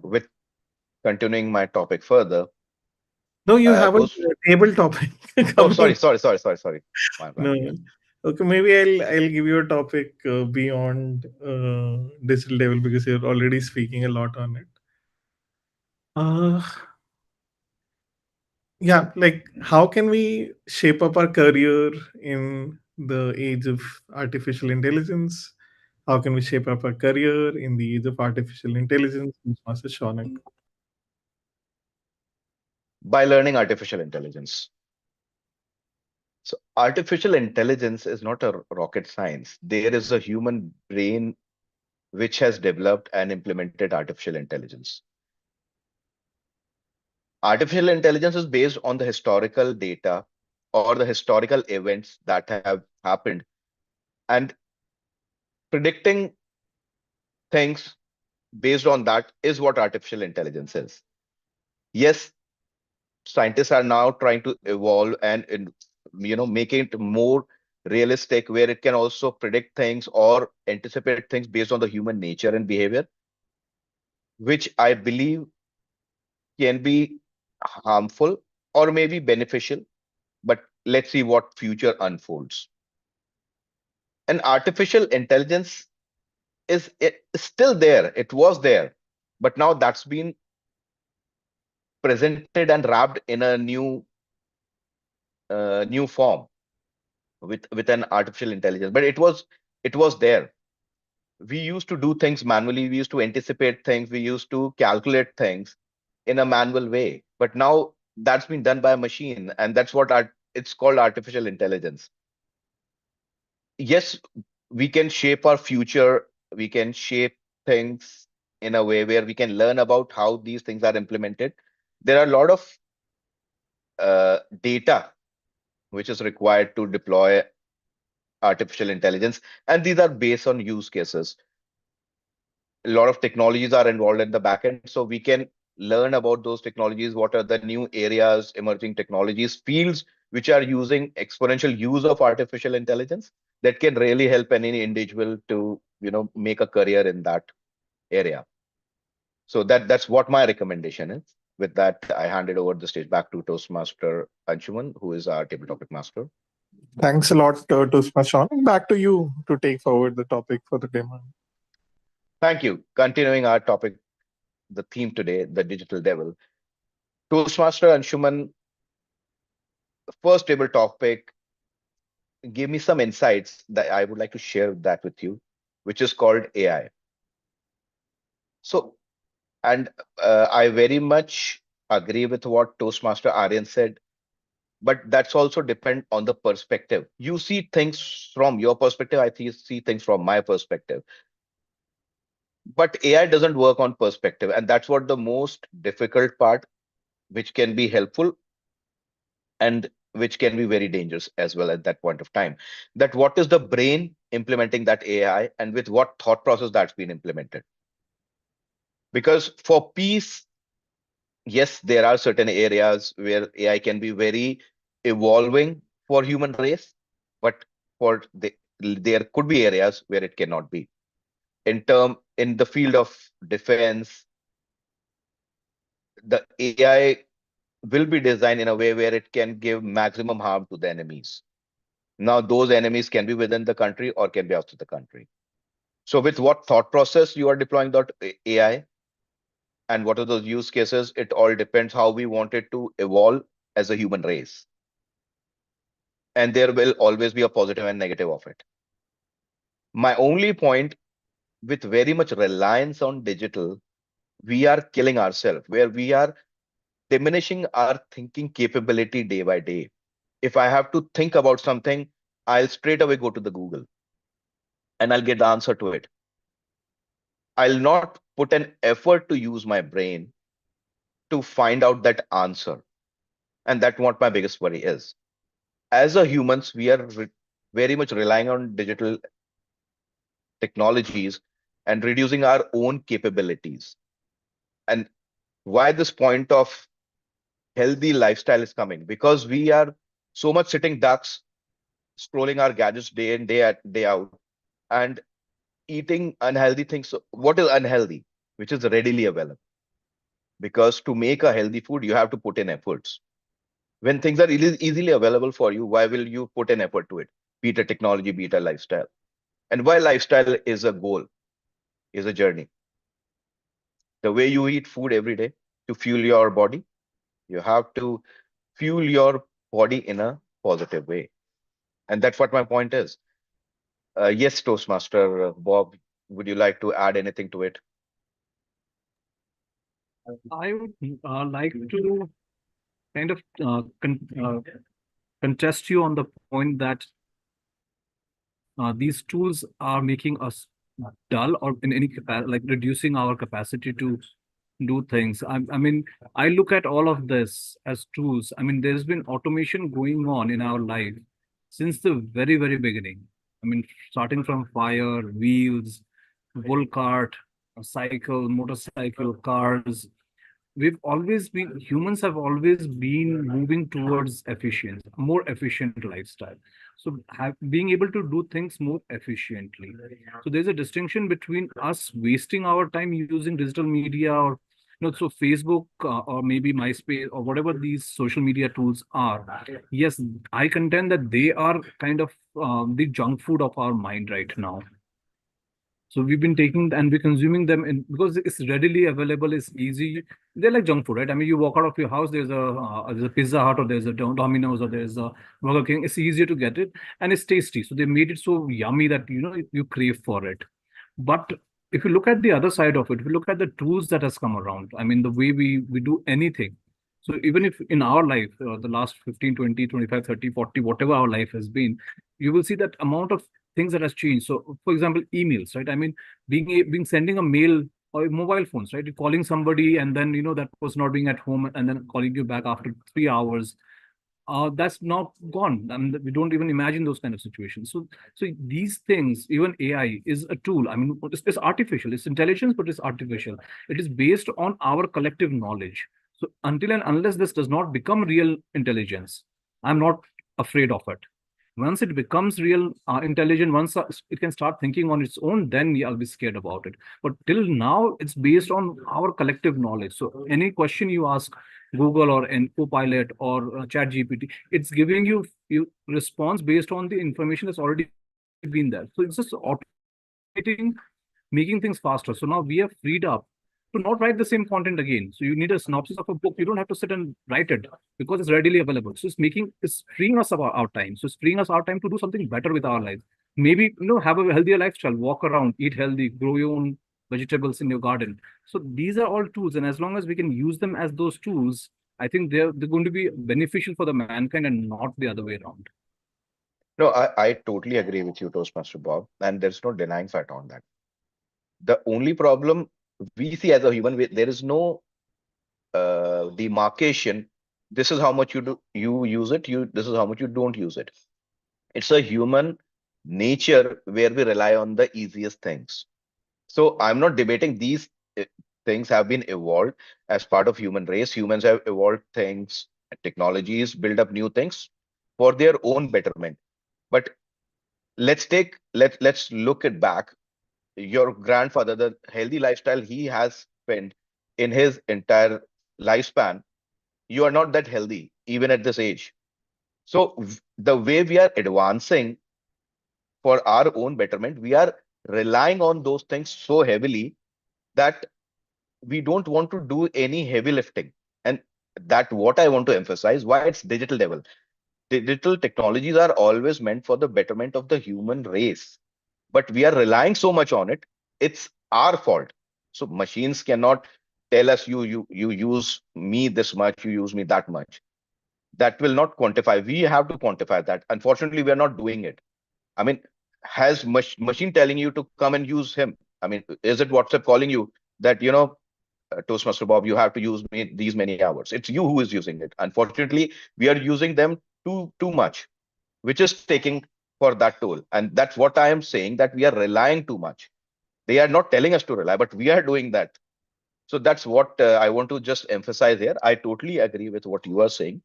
With continuing my topic further, No, you have a Toast. table topic Oh, coming. sorry. My bad. No, no. Okay, maybe I'll give you a topic beyond Digital Devil, because you're already speaking a lot on it. Uh, yeah, like how can we shape up our career in the age of artificial intelligence? How can we shape up our career in the age of artificial intelligence? Master Shonik. By learning artificial intelligence. So artificial intelligence is not a rocket science. There is a human brain which has developed and implemented artificial intelligence. Artificial intelligence is based on the historical data or the historical events that have happened, and predicting things based on that is what artificial intelligence is. Yes, scientists are now trying to evolve and make it more realistic, where it can also predict things or anticipate things based on the human nature and behavior, which I believe can be harmful or maybe beneficial, but let's see what future unfolds. And artificial intelligence is still there. It was there, but now that's been presented and wrapped in a new form with an artificial intelligence. But it was there. We used to do things manually. We used to anticipate things. We used to calculate things in a manual way. But now that's been done by a machine, and that's what it's called artificial intelligence. Yes, we can shape our future. We can shape things in a way where we can learn about how these things are implemented. There are a lot of data which is required to deploy artificial intelligence, and these are based on use cases. A lot of technologies are involved in the backend, so we can learn about those technologies. What are the new areas, emerging technologies, fields which are using exponential use of artificial intelligence that can really help any individual to make a career in that area. So that's what my recommendation is. With that, I handed over the stage back to Toastmaster Anshuman, who is our table topic master. Thanks a lot, Toastmaster Shonik. Back to you to take forward the topic for the demo. Thank you. Continuing our topic, the theme today, the digital devil. Toastmaster Anshuman, first table topic, gave me some insights that I would like to share that with you, which is called AI. So, and I very much agree with what Toastmaster Aryan said, but that's also depend on the perspective. You see things from your perspective, see things from my perspective. But AI doesn't work on perspective, and that's what the most difficult part, which can be helpful and which can be very dangerous as well at that point of time. That what is the brain implementing that AI, and with what thought process that's been implemented. Because for peace, yes, there are certain areas where AI can be very evolving for human race, but there could be areas where it cannot be. In the field of defense, the AI will be designed in a way where it can give maximum harm to the enemies. Now those enemies can be within the country or can be outside the country. So with what thought process you are deploying that AI and what are those use cases, it all depends how we want it to evolve as a human race. And there will always be a positive and negative of it. My only point, with very much reliance on digital, we are killing ourselves, where we are diminishing our thinking capability day by day. If I have to think about something, I'll straight away go to the Google and I'll get the answer to it. I'll not put an effort to use my brain to find out that answer. And that's what my biggest worry is. As a humans, we are very much relying on digital technologies and reducing our own capabilities. And why this point of healthy lifestyle is coming? Because we are so much sitting ducks, scrolling our gadgets day in, day out, and eating unhealthy things. So what is unhealthy? Which is readily available. Because to make a healthy food, you have to put in efforts. When things are easily available for you, why will you put an effort to it? Be it a technology, be it a lifestyle. And why lifestyle is a goal, is a journey. The way you eat food every day to fuel your body, you have to fuel your body in a positive way. And that's what my point is. Yes, Toastmaster Bob, would you like to add anything to it? I would like to kind of contest you on the point that these tools are making us dull or in any like reducing our capacity to do things. I mean, I look at all of this as tools. I mean, there's been automation going on in our life since the very, very beginning. I mean, starting from fire, wheels, wool cart, a cycle, motorcycle, cars. We've always been, humans have always been moving towards efficiency, more efficient lifestyle. So being able to do things more efficiently. So there's a distinction between us wasting our time using digital media or so Facebook or maybe MySpace or whatever these social media tools are. Yes, I contend that they are kind of the junk food of our mind right now. So we've been taking and we're consuming them in because it's readily available, it's easy. They're like junk food, right? I mean, you walk out of your house, there's a Pizza Hut or there's a Domino's or there's a Burger King. It's easier to get it and it's tasty. So they made it so yummy that you crave for it. But if you look at the other side of it, if you look at the tools that has come around, I mean, the way we do anything. So even if in our life, the last 15, 20, 25, 30, 40, whatever our life has been, you will see that amount of things that has changed. So for example, emails, right? I mean, being sending a mail or mobile phones, right? You're calling somebody and then, that was not being at home and then calling you back after 3 hours. That's not gone. I mean, we don't even imagine those kind of situations. So these things, even AI is a tool. I mean, it's artificial. It's intelligence, but it's artificial. It is based on our collective knowledge. So until and unless this does not become real intelligence, I'm not afraid of it. Once it becomes real intelligent, once it can start thinking on its own, then I'll be scared about it. But till now, it's based on our collective knowledge. So any question you ask Google or an Copilot or Chat GPT, it's giving you response based on the information that's already been there. So it's just automating, making things faster. So now we are freed up to not write the same content again. So you need a synopsis of a book. You don't have to sit and write it because it's readily available. So it's freeing us of our time. So it's freeing us our time to do something better with our lives. Maybe, have a healthier lifestyle, walk around, eat healthy, grow your own vegetables in your garden. So these are all tools. And as long as we can use them as those tools, I think they're going to be beneficial for the mankind and not the other way around. No, I totally agree with you, Toastmaster Bob, and there's no denying fact on that. The only problem we see as a human, there is no demarcation. This is how much you use it. This is how much you don't use it. It's a human nature where we rely on the easiest things. So I'm not debating these things have been evolved as part of human race. Humans have evolved things, technologies, build up new things for their own betterment. But let's look it back. Your grandfather, the healthy lifestyle he has spent in his entire lifespan, you are not that healthy even at this age. So the way we are advancing for our own betterment, we are relying on those things so heavily that we don't want to do any heavy lifting. And that what I want to emphasize, why it's digital level. Digital technologies are always meant for the betterment of the human race, but we are relying so much on it. It's our fault. So machines cannot tell us you use me this much, you use me that much. That will not quantify. We have to quantify that. Unfortunately, we are not doing it. I mean, has machine telling you to come and use him? I mean, is it WhatsApp calling you that, Toastmaster Bob, you have to use me these many hours? It's you who is using it. Unfortunately, we are using them too much, which is taking for that toll. And that's what I am saying, that we are relying too much. They are not telling us to rely, but we are doing that. So that's what I want to just emphasize here. I totally agree with what you are saying.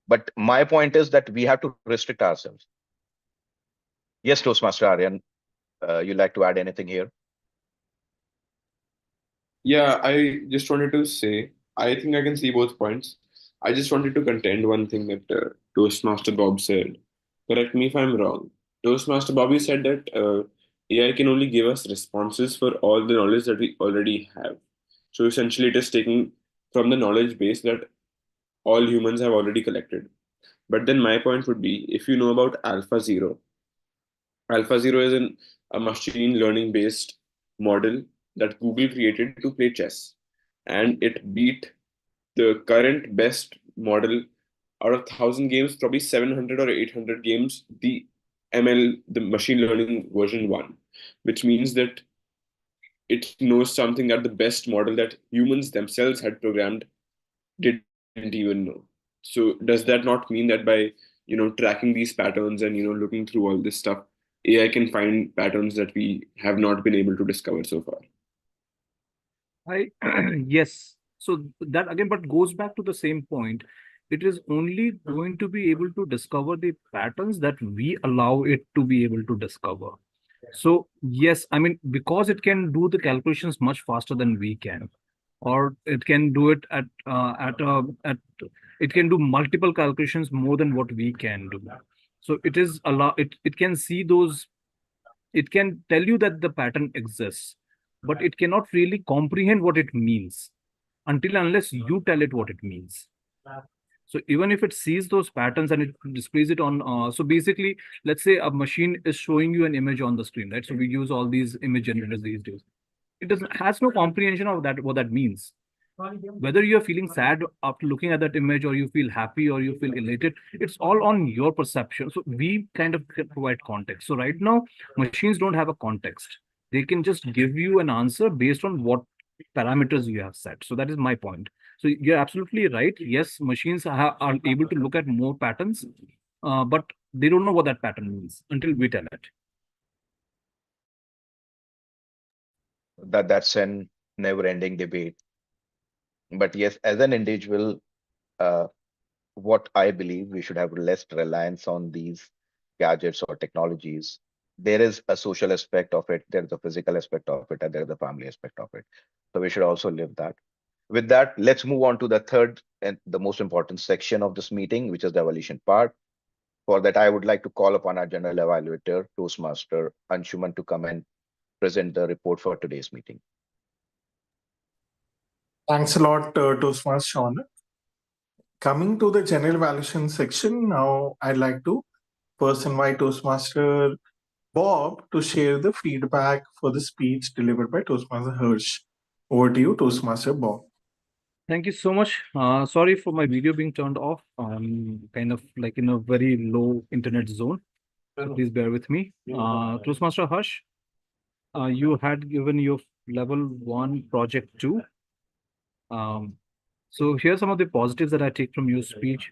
But my point is that we have to restrict ourselves. Yes, Toastmaster Aryan, you like to add anything here? Yeah, I just wanted to say, I think I can see both points. I just wanted to contend one thing that Toastmaster Bob said. Correct me if I'm wrong. Toastmaster Bobby said that AI can only give us responses for all the knowledge that we already have. So essentially, it is taking from the knowledge base that all humans have already collected. But then my point would be, if you know about AlphaZero, AlphaZero is a machine learning based model that Google created to play chess. And it beat the current best model out of 1,000 games, probably 700 or 800 games, the ML, the machine learning version 1, which means that it knows something that the best model that humans themselves had programmed didn't even know. So does that not mean that by tracking these patterns and looking through all this stuff, AI can find patterns that we have not been able to discover so far? I yes. So that again, but goes back to the same point. It is only going to be able to discover the patterns that we allow it to be able to discover. So yes, I mean, because it can do the calculations much faster than we can, or it can do it at it can do multiple calculations more than what we can do. So it can see those, it can tell you that the pattern exists, but it cannot really comprehend what it means until unless you tell it what it means. So even if it sees those patterns and it displays it on, so basically, let's say a machine is showing you an image on the screen, right? So we use all these image generators these days. It doesn't has no comprehension of that what that means. Whether you're feeling sad after looking at that image, or you feel happy, or you feel elated, it's all on your perception. So we kind of provide context. So right now, machines don't have a context. They can just give you an answer based on what parameters you have set. So that is my point. So you're absolutely right. Yes, machines are able to look at more patterns, but they don't know what that pattern means until we tell it. That's an never-ending debate. But yes, as an individual, uh, what I believe, we should have less reliance on these gadgets or technologies. There is a social aspect of it, there's a physical aspect of it, and there's a family aspect of it. So we should also live that. With that, let's move on to the third and the most important section of this meeting, which is the evaluation part. For that, I would like to call upon our general evaluator, Toastmaster Anshuman, to come and present the report for today's meeting. Thanks a lot, Toastmaster Sean. Coming to the general evaluation section, now I'd like to first invite Toastmaster Bob to share the feedback for the speech delivered by Toastmaster Hirsch. Over to you, Toastmaster Bob. Thank you so much. Sorry for my video being turned off. I'm kind of like in a very low internet zone. So please bear with me. Toastmaster Harsh, you had given your level 1 project 2. So here's some of the positives that I take from your speech.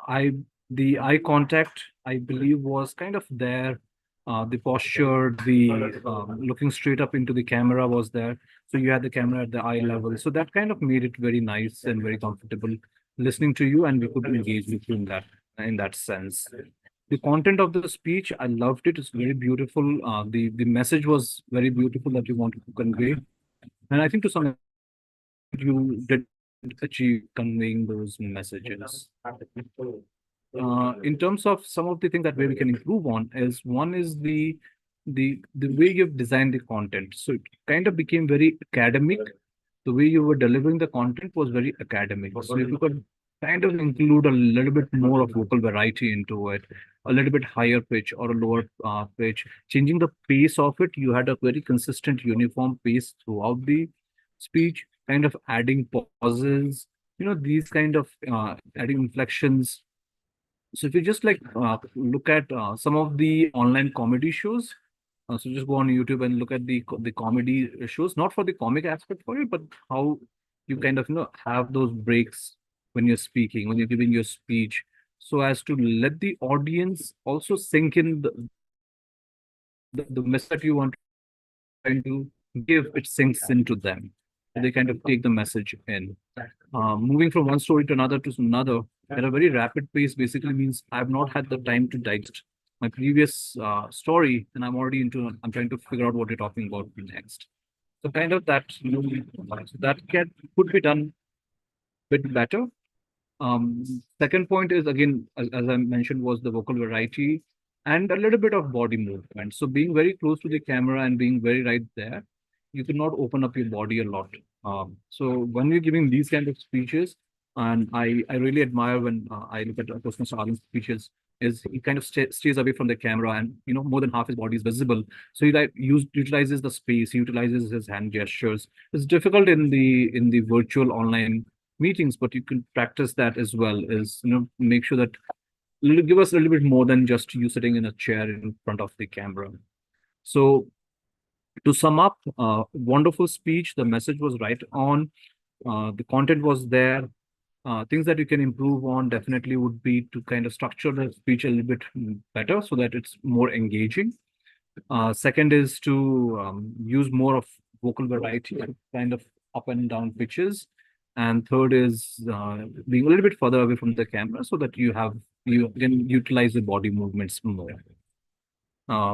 The eye contact, I believe, was kind of there. The posture, the looking straight up into the camera was there. So you had the camera at the eye level. So that kind of made it very nice and very comfortable listening to you, and we could engage with you in that sense. The content of the speech, I loved it. It's very beautiful. The message was very beautiful that you wanted to convey. And I think to some extent you did achieve conveying those messages. in terms of some of the things that where we can improve on is one is the way you've designed the content. So it kind of became very academic. The way you were delivering the content was very academic. So if you could kind of include a little bit more of vocal variety into it, a little bit higher pitch or a lower pitch, changing the pace of it, you had a very consistent, uniform pace throughout the speech, kind of adding pauses, these kind of adding inflections. So if you just like look at some of the online comedy shows, so just go on YouTube and look at the comedy shows, not for the comic aspect for you, but how you kind of have those breaks when you're speaking, when you're giving your speech, so as to let the audience also sink in the message that you want trying to give, it sinks into them. So they kind of take the message in. Moving from one story to another at a very rapid pace basically means I've not had the time to digest my previous story, and I'm trying to figure out what you're talking about next. So kind of that, that could be done a bit better. Second point is again, as I mentioned, was the vocal variety and a little bit of body movement. So being very close to the camera and being very right there, you cannot open up your body a lot. So when we're giving these kind of speeches, and I really admire when I look at Toastmaster Arlen's speeches, is he kind of stays away from the camera, and more than half his body is visible. So he like utilizes the space, he utilizes his hand gestures. It's difficult in the virtual online meetings, but you can practice that as well. Is make sure that give us a little bit more than just you sitting in a chair in front of the camera. So to sum up, wonderful speech. The message was right on. The content was there. Things that you can improve on definitely would be to kind of structure the speech a little bit better so that it's more engaging. Second is to use more of vocal variety, kind of up and down pitches. And third is being a little bit further away from the camera so that you can utilize the body movements more.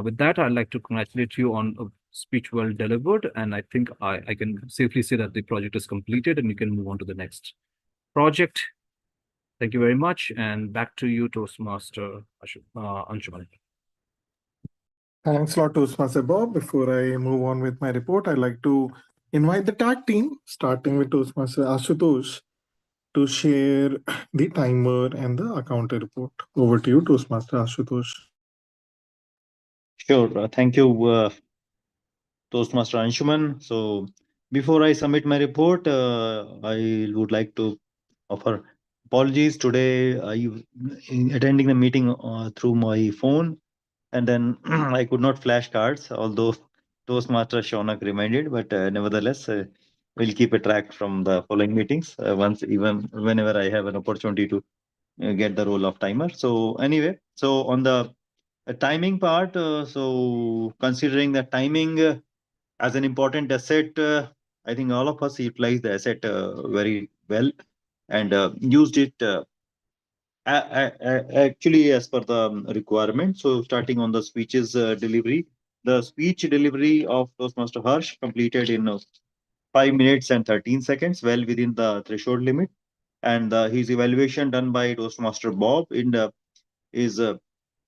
With that, I'd like to congratulate you on a speech well delivered, and I think I can safely say that the project is completed and you can move on to the next project. Thank you very much, and back to you, Toastmaster Anshuman. Thanks a lot, Toastmaster Bob. Before I move on with my report, I'd like to invite the tag team, starting with Toastmaster Ashutosh, to share the timer and the account report. Over to you, Toastmaster Ashutosh. Sure. Thank you, Toastmaster Anshuman. So before I submit my report, I would like to offer apologies. Today, I attending the meeting through my phone, and then I could not flash cards, although Toastmaster Shaunak reminded, but nevertheless, we'll keep a track from the following meetings even whenever I have an opportunity to get the role of timer. So anyway, so on the timing part, so considering the timing as an important asset, I think all of us utilize the asset very well and used it actually as per the requirement. So starting on the speeches delivery, the speech delivery of Toastmaster Harsh completed in 5 minutes and 13 seconds, well within the threshold limit. And his evaluation done by Toastmaster Bob is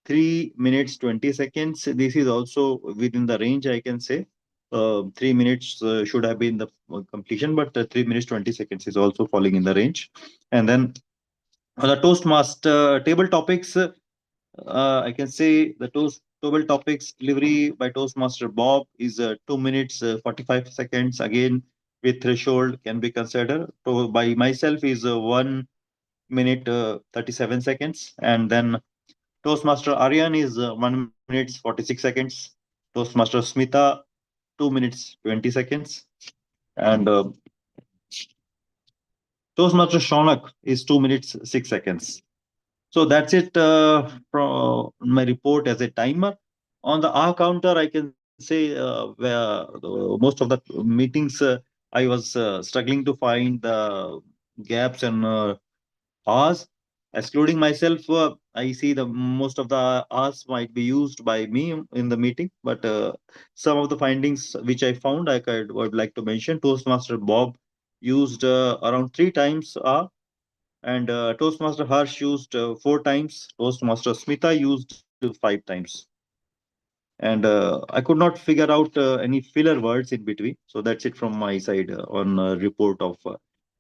3 minutes 20 seconds. This is also within the range, I can say. 3 minutes should have been the completion, but 3 minutes 20 seconds is also falling in the range. And then the Toastmaster table topics, I can say the table topics delivery by Toastmaster Bob is 2 minutes 45 seconds. Again, with threshold can be considered. So by myself is 1 minute 37 seconds. And then Toastmaster Aryan is 1 minute 46 seconds. Toastmaster Smita 2 minutes 20 seconds. And Toastmaster Shaunak is 2 minutes 6 seconds. So that's it from my report as a timer. On the R counter, I can say where most of the meetings I was struggling to find the gaps and hours. Excluding myself, I see the most of the hours might be used by me in the meeting, but some of the findings which I found, would like to mention. Toastmaster Bob used around 3 times hour. And Toastmaster Harsh used 4 times. Toastmaster Smita used 5 times. And I could not figure out any filler words in between. So that's it from my side on report of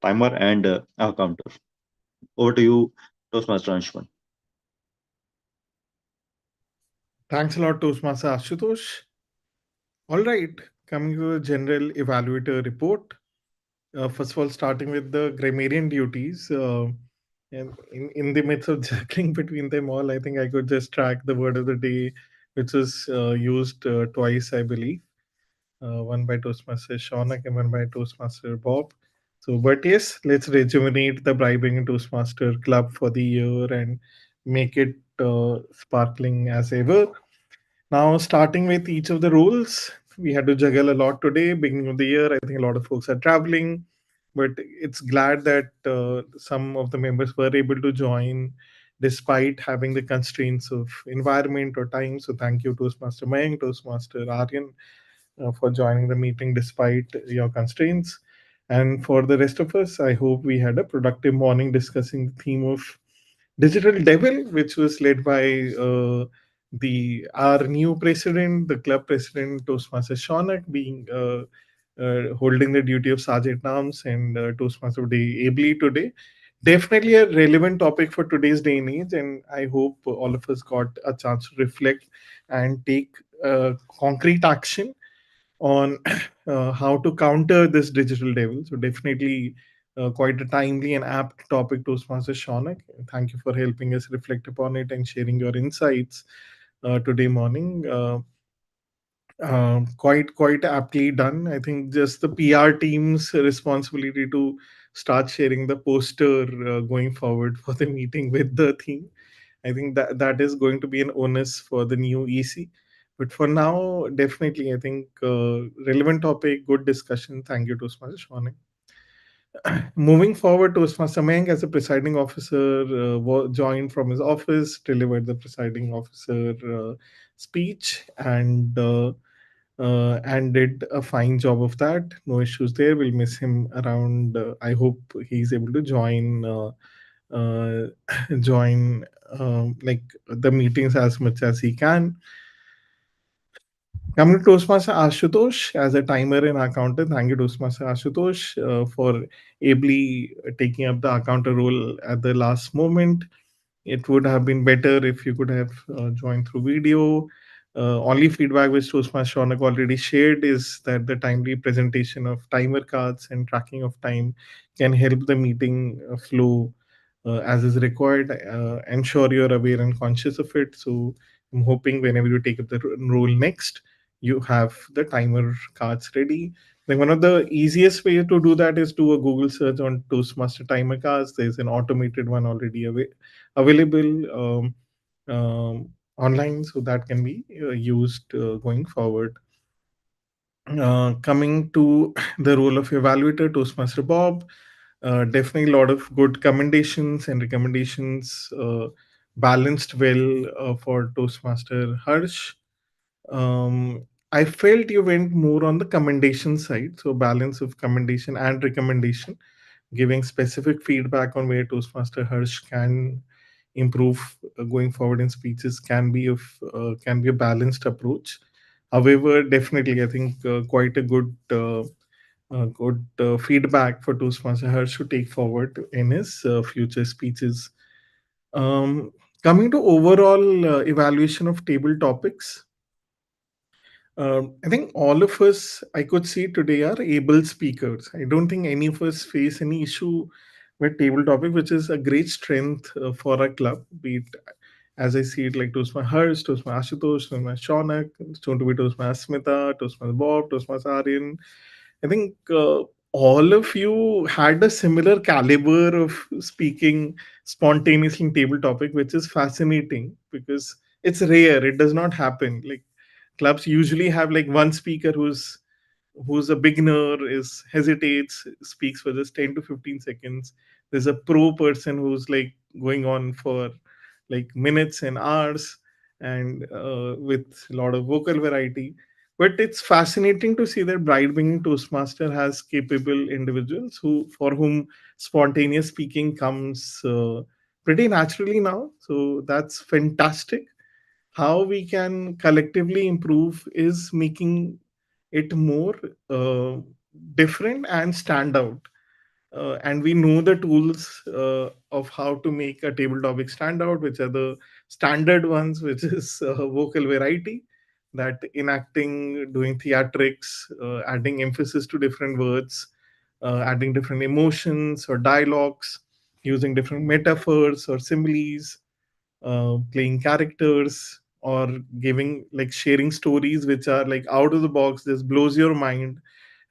timer and counter. Over to you, Toastmaster Anshman. Thanks a lot, Toastmaster Ashutosh. All right, coming to the general evaluator report. First of all, starting with the grammarian duties. And in the midst of juggling between them all, I think I could just track the word of the day, which was used twice, I believe. One by Toastmaster Shaunak and one by Toastmaster Bob. So, but yes, let's rejuvenate the bribing Toastmaster club for the year and make it sparkling as ever. Now, starting with each of the roles, we had to juggle a lot today. Beginning of the year, I think a lot of folks are traveling, but it's glad that some of the members were able to join despite having the constraints of environment or time. So, thank you, Toastmaster Mayank, Toastmaster Aryan, for joining the meeting despite your constraints. And for the rest of us, I hope we had a productive morning discussing the theme of Digital Devil, which was led by the our new president, the club president, Toastmaster Shaunak, being holding the duty of Sergeant Arms and Toastmaster Day ably today. Definitely a relevant topic for today's day and age, and I hope all of us got a chance to reflect and take concrete action on how to counter this digital devil. So definitely quite a timely and apt topic, Toastmaster Shaunak. Thank you for helping us reflect upon it and sharing your insights today morning. Quite aptly done. I think just the PR team's responsibility to start sharing the poster going forward for the meeting with the theme. I think that is going to be an onus for the new EC. But for now, definitely, I think relevant topic, good discussion. Thank you, Toastmaster Shawnak. Moving forward, Toastmaster Meng, as a presiding officer, joined from his office, delivered the presiding officer speech, and did a fine job of that. No issues there. We'll miss him around. I hope he's able to join join like the meetings as much as he can. Coming to Toastmaster Ashutosh as a timer and accountant. Thank you, Toastmaster Ashutosh, for ably taking up the accountant role at the last moment. It would have been better if you could have joined through video. Only feedback which Toastmaster Shonak already shared is that the timely presentation of timer cards and tracking of time can help the meeting flow as is required. I'm sure you're aware and conscious of it. So I'm hoping whenever you take up the role next, you have the timer cards ready. Like one of the easiest way to do that is do a Google search on Toastmaster timer cards. There's an automated one already available online, so that can be used going forward. Coming to the role of evaluator, Toastmaster Bob, definitely a lot of good commendations and recommendations balanced well for Toastmaster Harsh. I felt you went more on the commendation side, so balance of commendation and recommendation, giving specific feedback on where Toastmaster Harsh can improve going forward in speeches can be a balanced approach. However, definitely, I think quite a good feedback for Toastmaster Harsh to take forward in his future speeches. Um, Coming to overall evaluation of table topics, I think all of us, I could see today, are able speakers. I don't think any of us face any issue with table topic, which is a great strength for our club. Be it, as I see it, like Toastmaster Harsh, Toastmaster Ashutosh, Toastmaster Shaunak, soon to be Toastmaster Smita, Toastmaster Bob, Toastmaster Aryan. I think all of you had a similar caliber of speaking spontaneously in table topic, which is fascinating because it's rare. It does not happen. Like clubs usually have like one speaker who's a beginner, is hesitates, speaks for just 10 to 15 seconds. There's a pro person who's like going on for like minutes and hours, and with a lot of vocal variety. But it's fascinating to see that Bright Being Toastmaster has capable individuals who for whom spontaneous speaking comes pretty naturally now. So that's fantastic. How we can collectively improve is making it more uh, different and stand out. And we know the tools of how to make a table topic stand out, which are the standard ones, which is vocal variety, that enacting, doing theatrics, adding emphasis to different words, adding different emotions or dialogues, using different metaphors or similes, playing characters, or giving, like, sharing stories which are like out of the box, just blows your mind.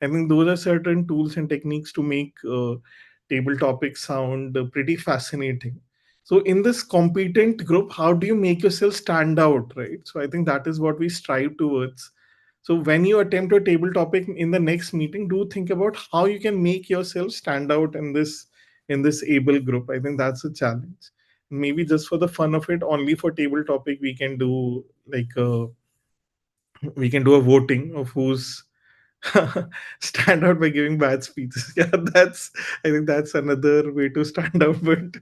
I think those are certain tools and techniques to make table topics sound pretty fascinating. So in this competent group, how do you make yourself stand out, right? So I think that is what we strive towards. So when you attempt a table topic in the next meeting, do think about how you can make yourself stand out in this able group. I think that's a challenge. Maybe just for the fun of it, only for table topic, we can do like we can do a voting of who's stand out by giving bad speeches. Yeah, that's, I think that's another way to stand out, but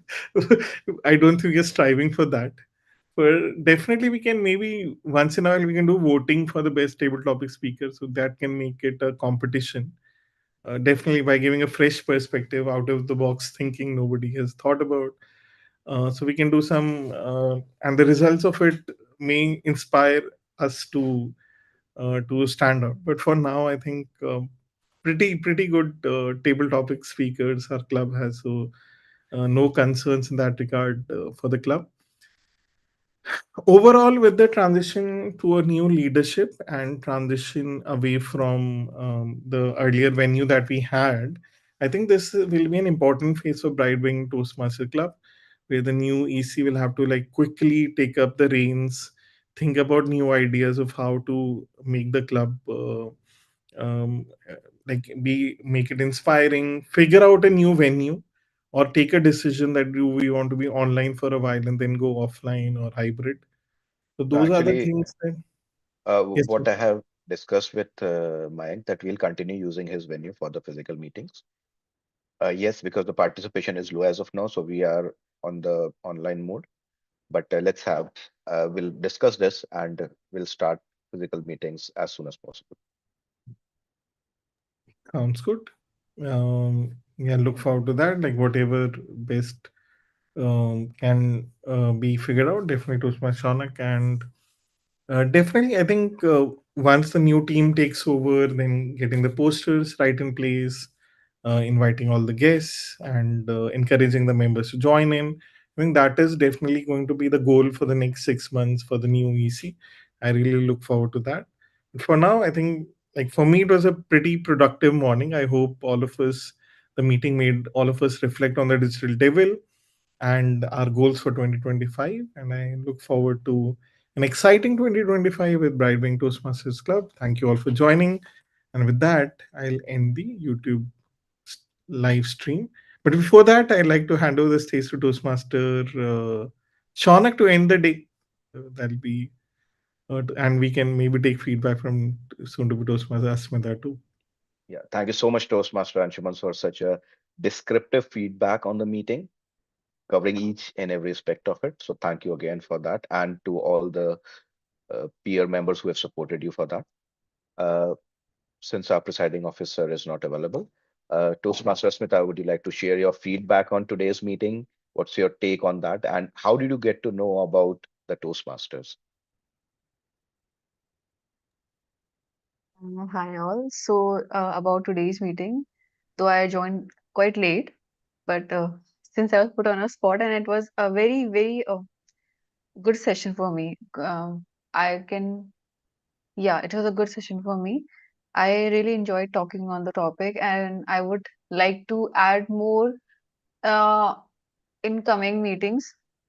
I don't think we're striving for that. But definitely we can, maybe once in a while we can do voting for the best table topic speaker, so that can make it a competition. Definitely by giving a fresh perspective, out of the box thinking nobody has thought about. So we can do some, and the results of it may inspire us to stand out. But for now, I think pretty good table topic speakers our club has. So no concerns in that regard for the club. Overall, with the transition to a new leadership and transition away from the earlier venue that we had, I think this will be an important phase for Bright Wing Toastmaster Club, where the new EC will have to, like, quickly take up the reins, think about new ideas of how to make the club um, uh, like be make it inspiring, figure out a new venue, or take a decision that do we want to be online for a while and then go offline or hybrid. So So those are the actually, things that, yes, what I have discussed with Mayank, that we'll continue using his venue for the physical meetings. Yes, because the participation is low as of now, so we are on the online mode. But we'll discuss this and we'll start physical meetings as soon as possible. sounds good. Yeah, look forward to that. Like whatever best can be figured out, definitely to my Shonak. And definitely, I think once the new team takes over, then getting the posters right in place, inviting all the guests, and encouraging the members to join in. I think that is definitely going to be the goal for the next 6 months for the new EC. I really look forward to that. But for now, I think, like, for me, it was a pretty productive morning. I hope all of us, the meeting made all of us reflect on the digital devil and our goals for 2025. And I look forward to an exciting 2025 with Brightwing Toastmasters Club. Thank you all for joining. And with that, I'll end the YouTube live stream. But before that, I'd like to hand over the stage to Toastmaster Shaunak to end the day. That'll be, and we can maybe take feedback from soon to be Toastmaster Asmita too. Yeah, thank you so much, Toastmaster Anshuman, for such a descriptive feedback on the meeting, covering each and every aspect of it. So thank you again for that, and to all the peer members who have supported you for that. Uh, since our presiding officer is not available, Toastmaster Smita, would you like to share your feedback on today's meeting? What's your take on that, and how did you get to know about the Toastmasters? Hi all. So about today's meeting, though I joined quite late, but since I was put on a spot and it was a very good session for me. I can, yeah, it was a good session for me. I really enjoyed talking on the topic, and I would like to add more uh, in coming meetings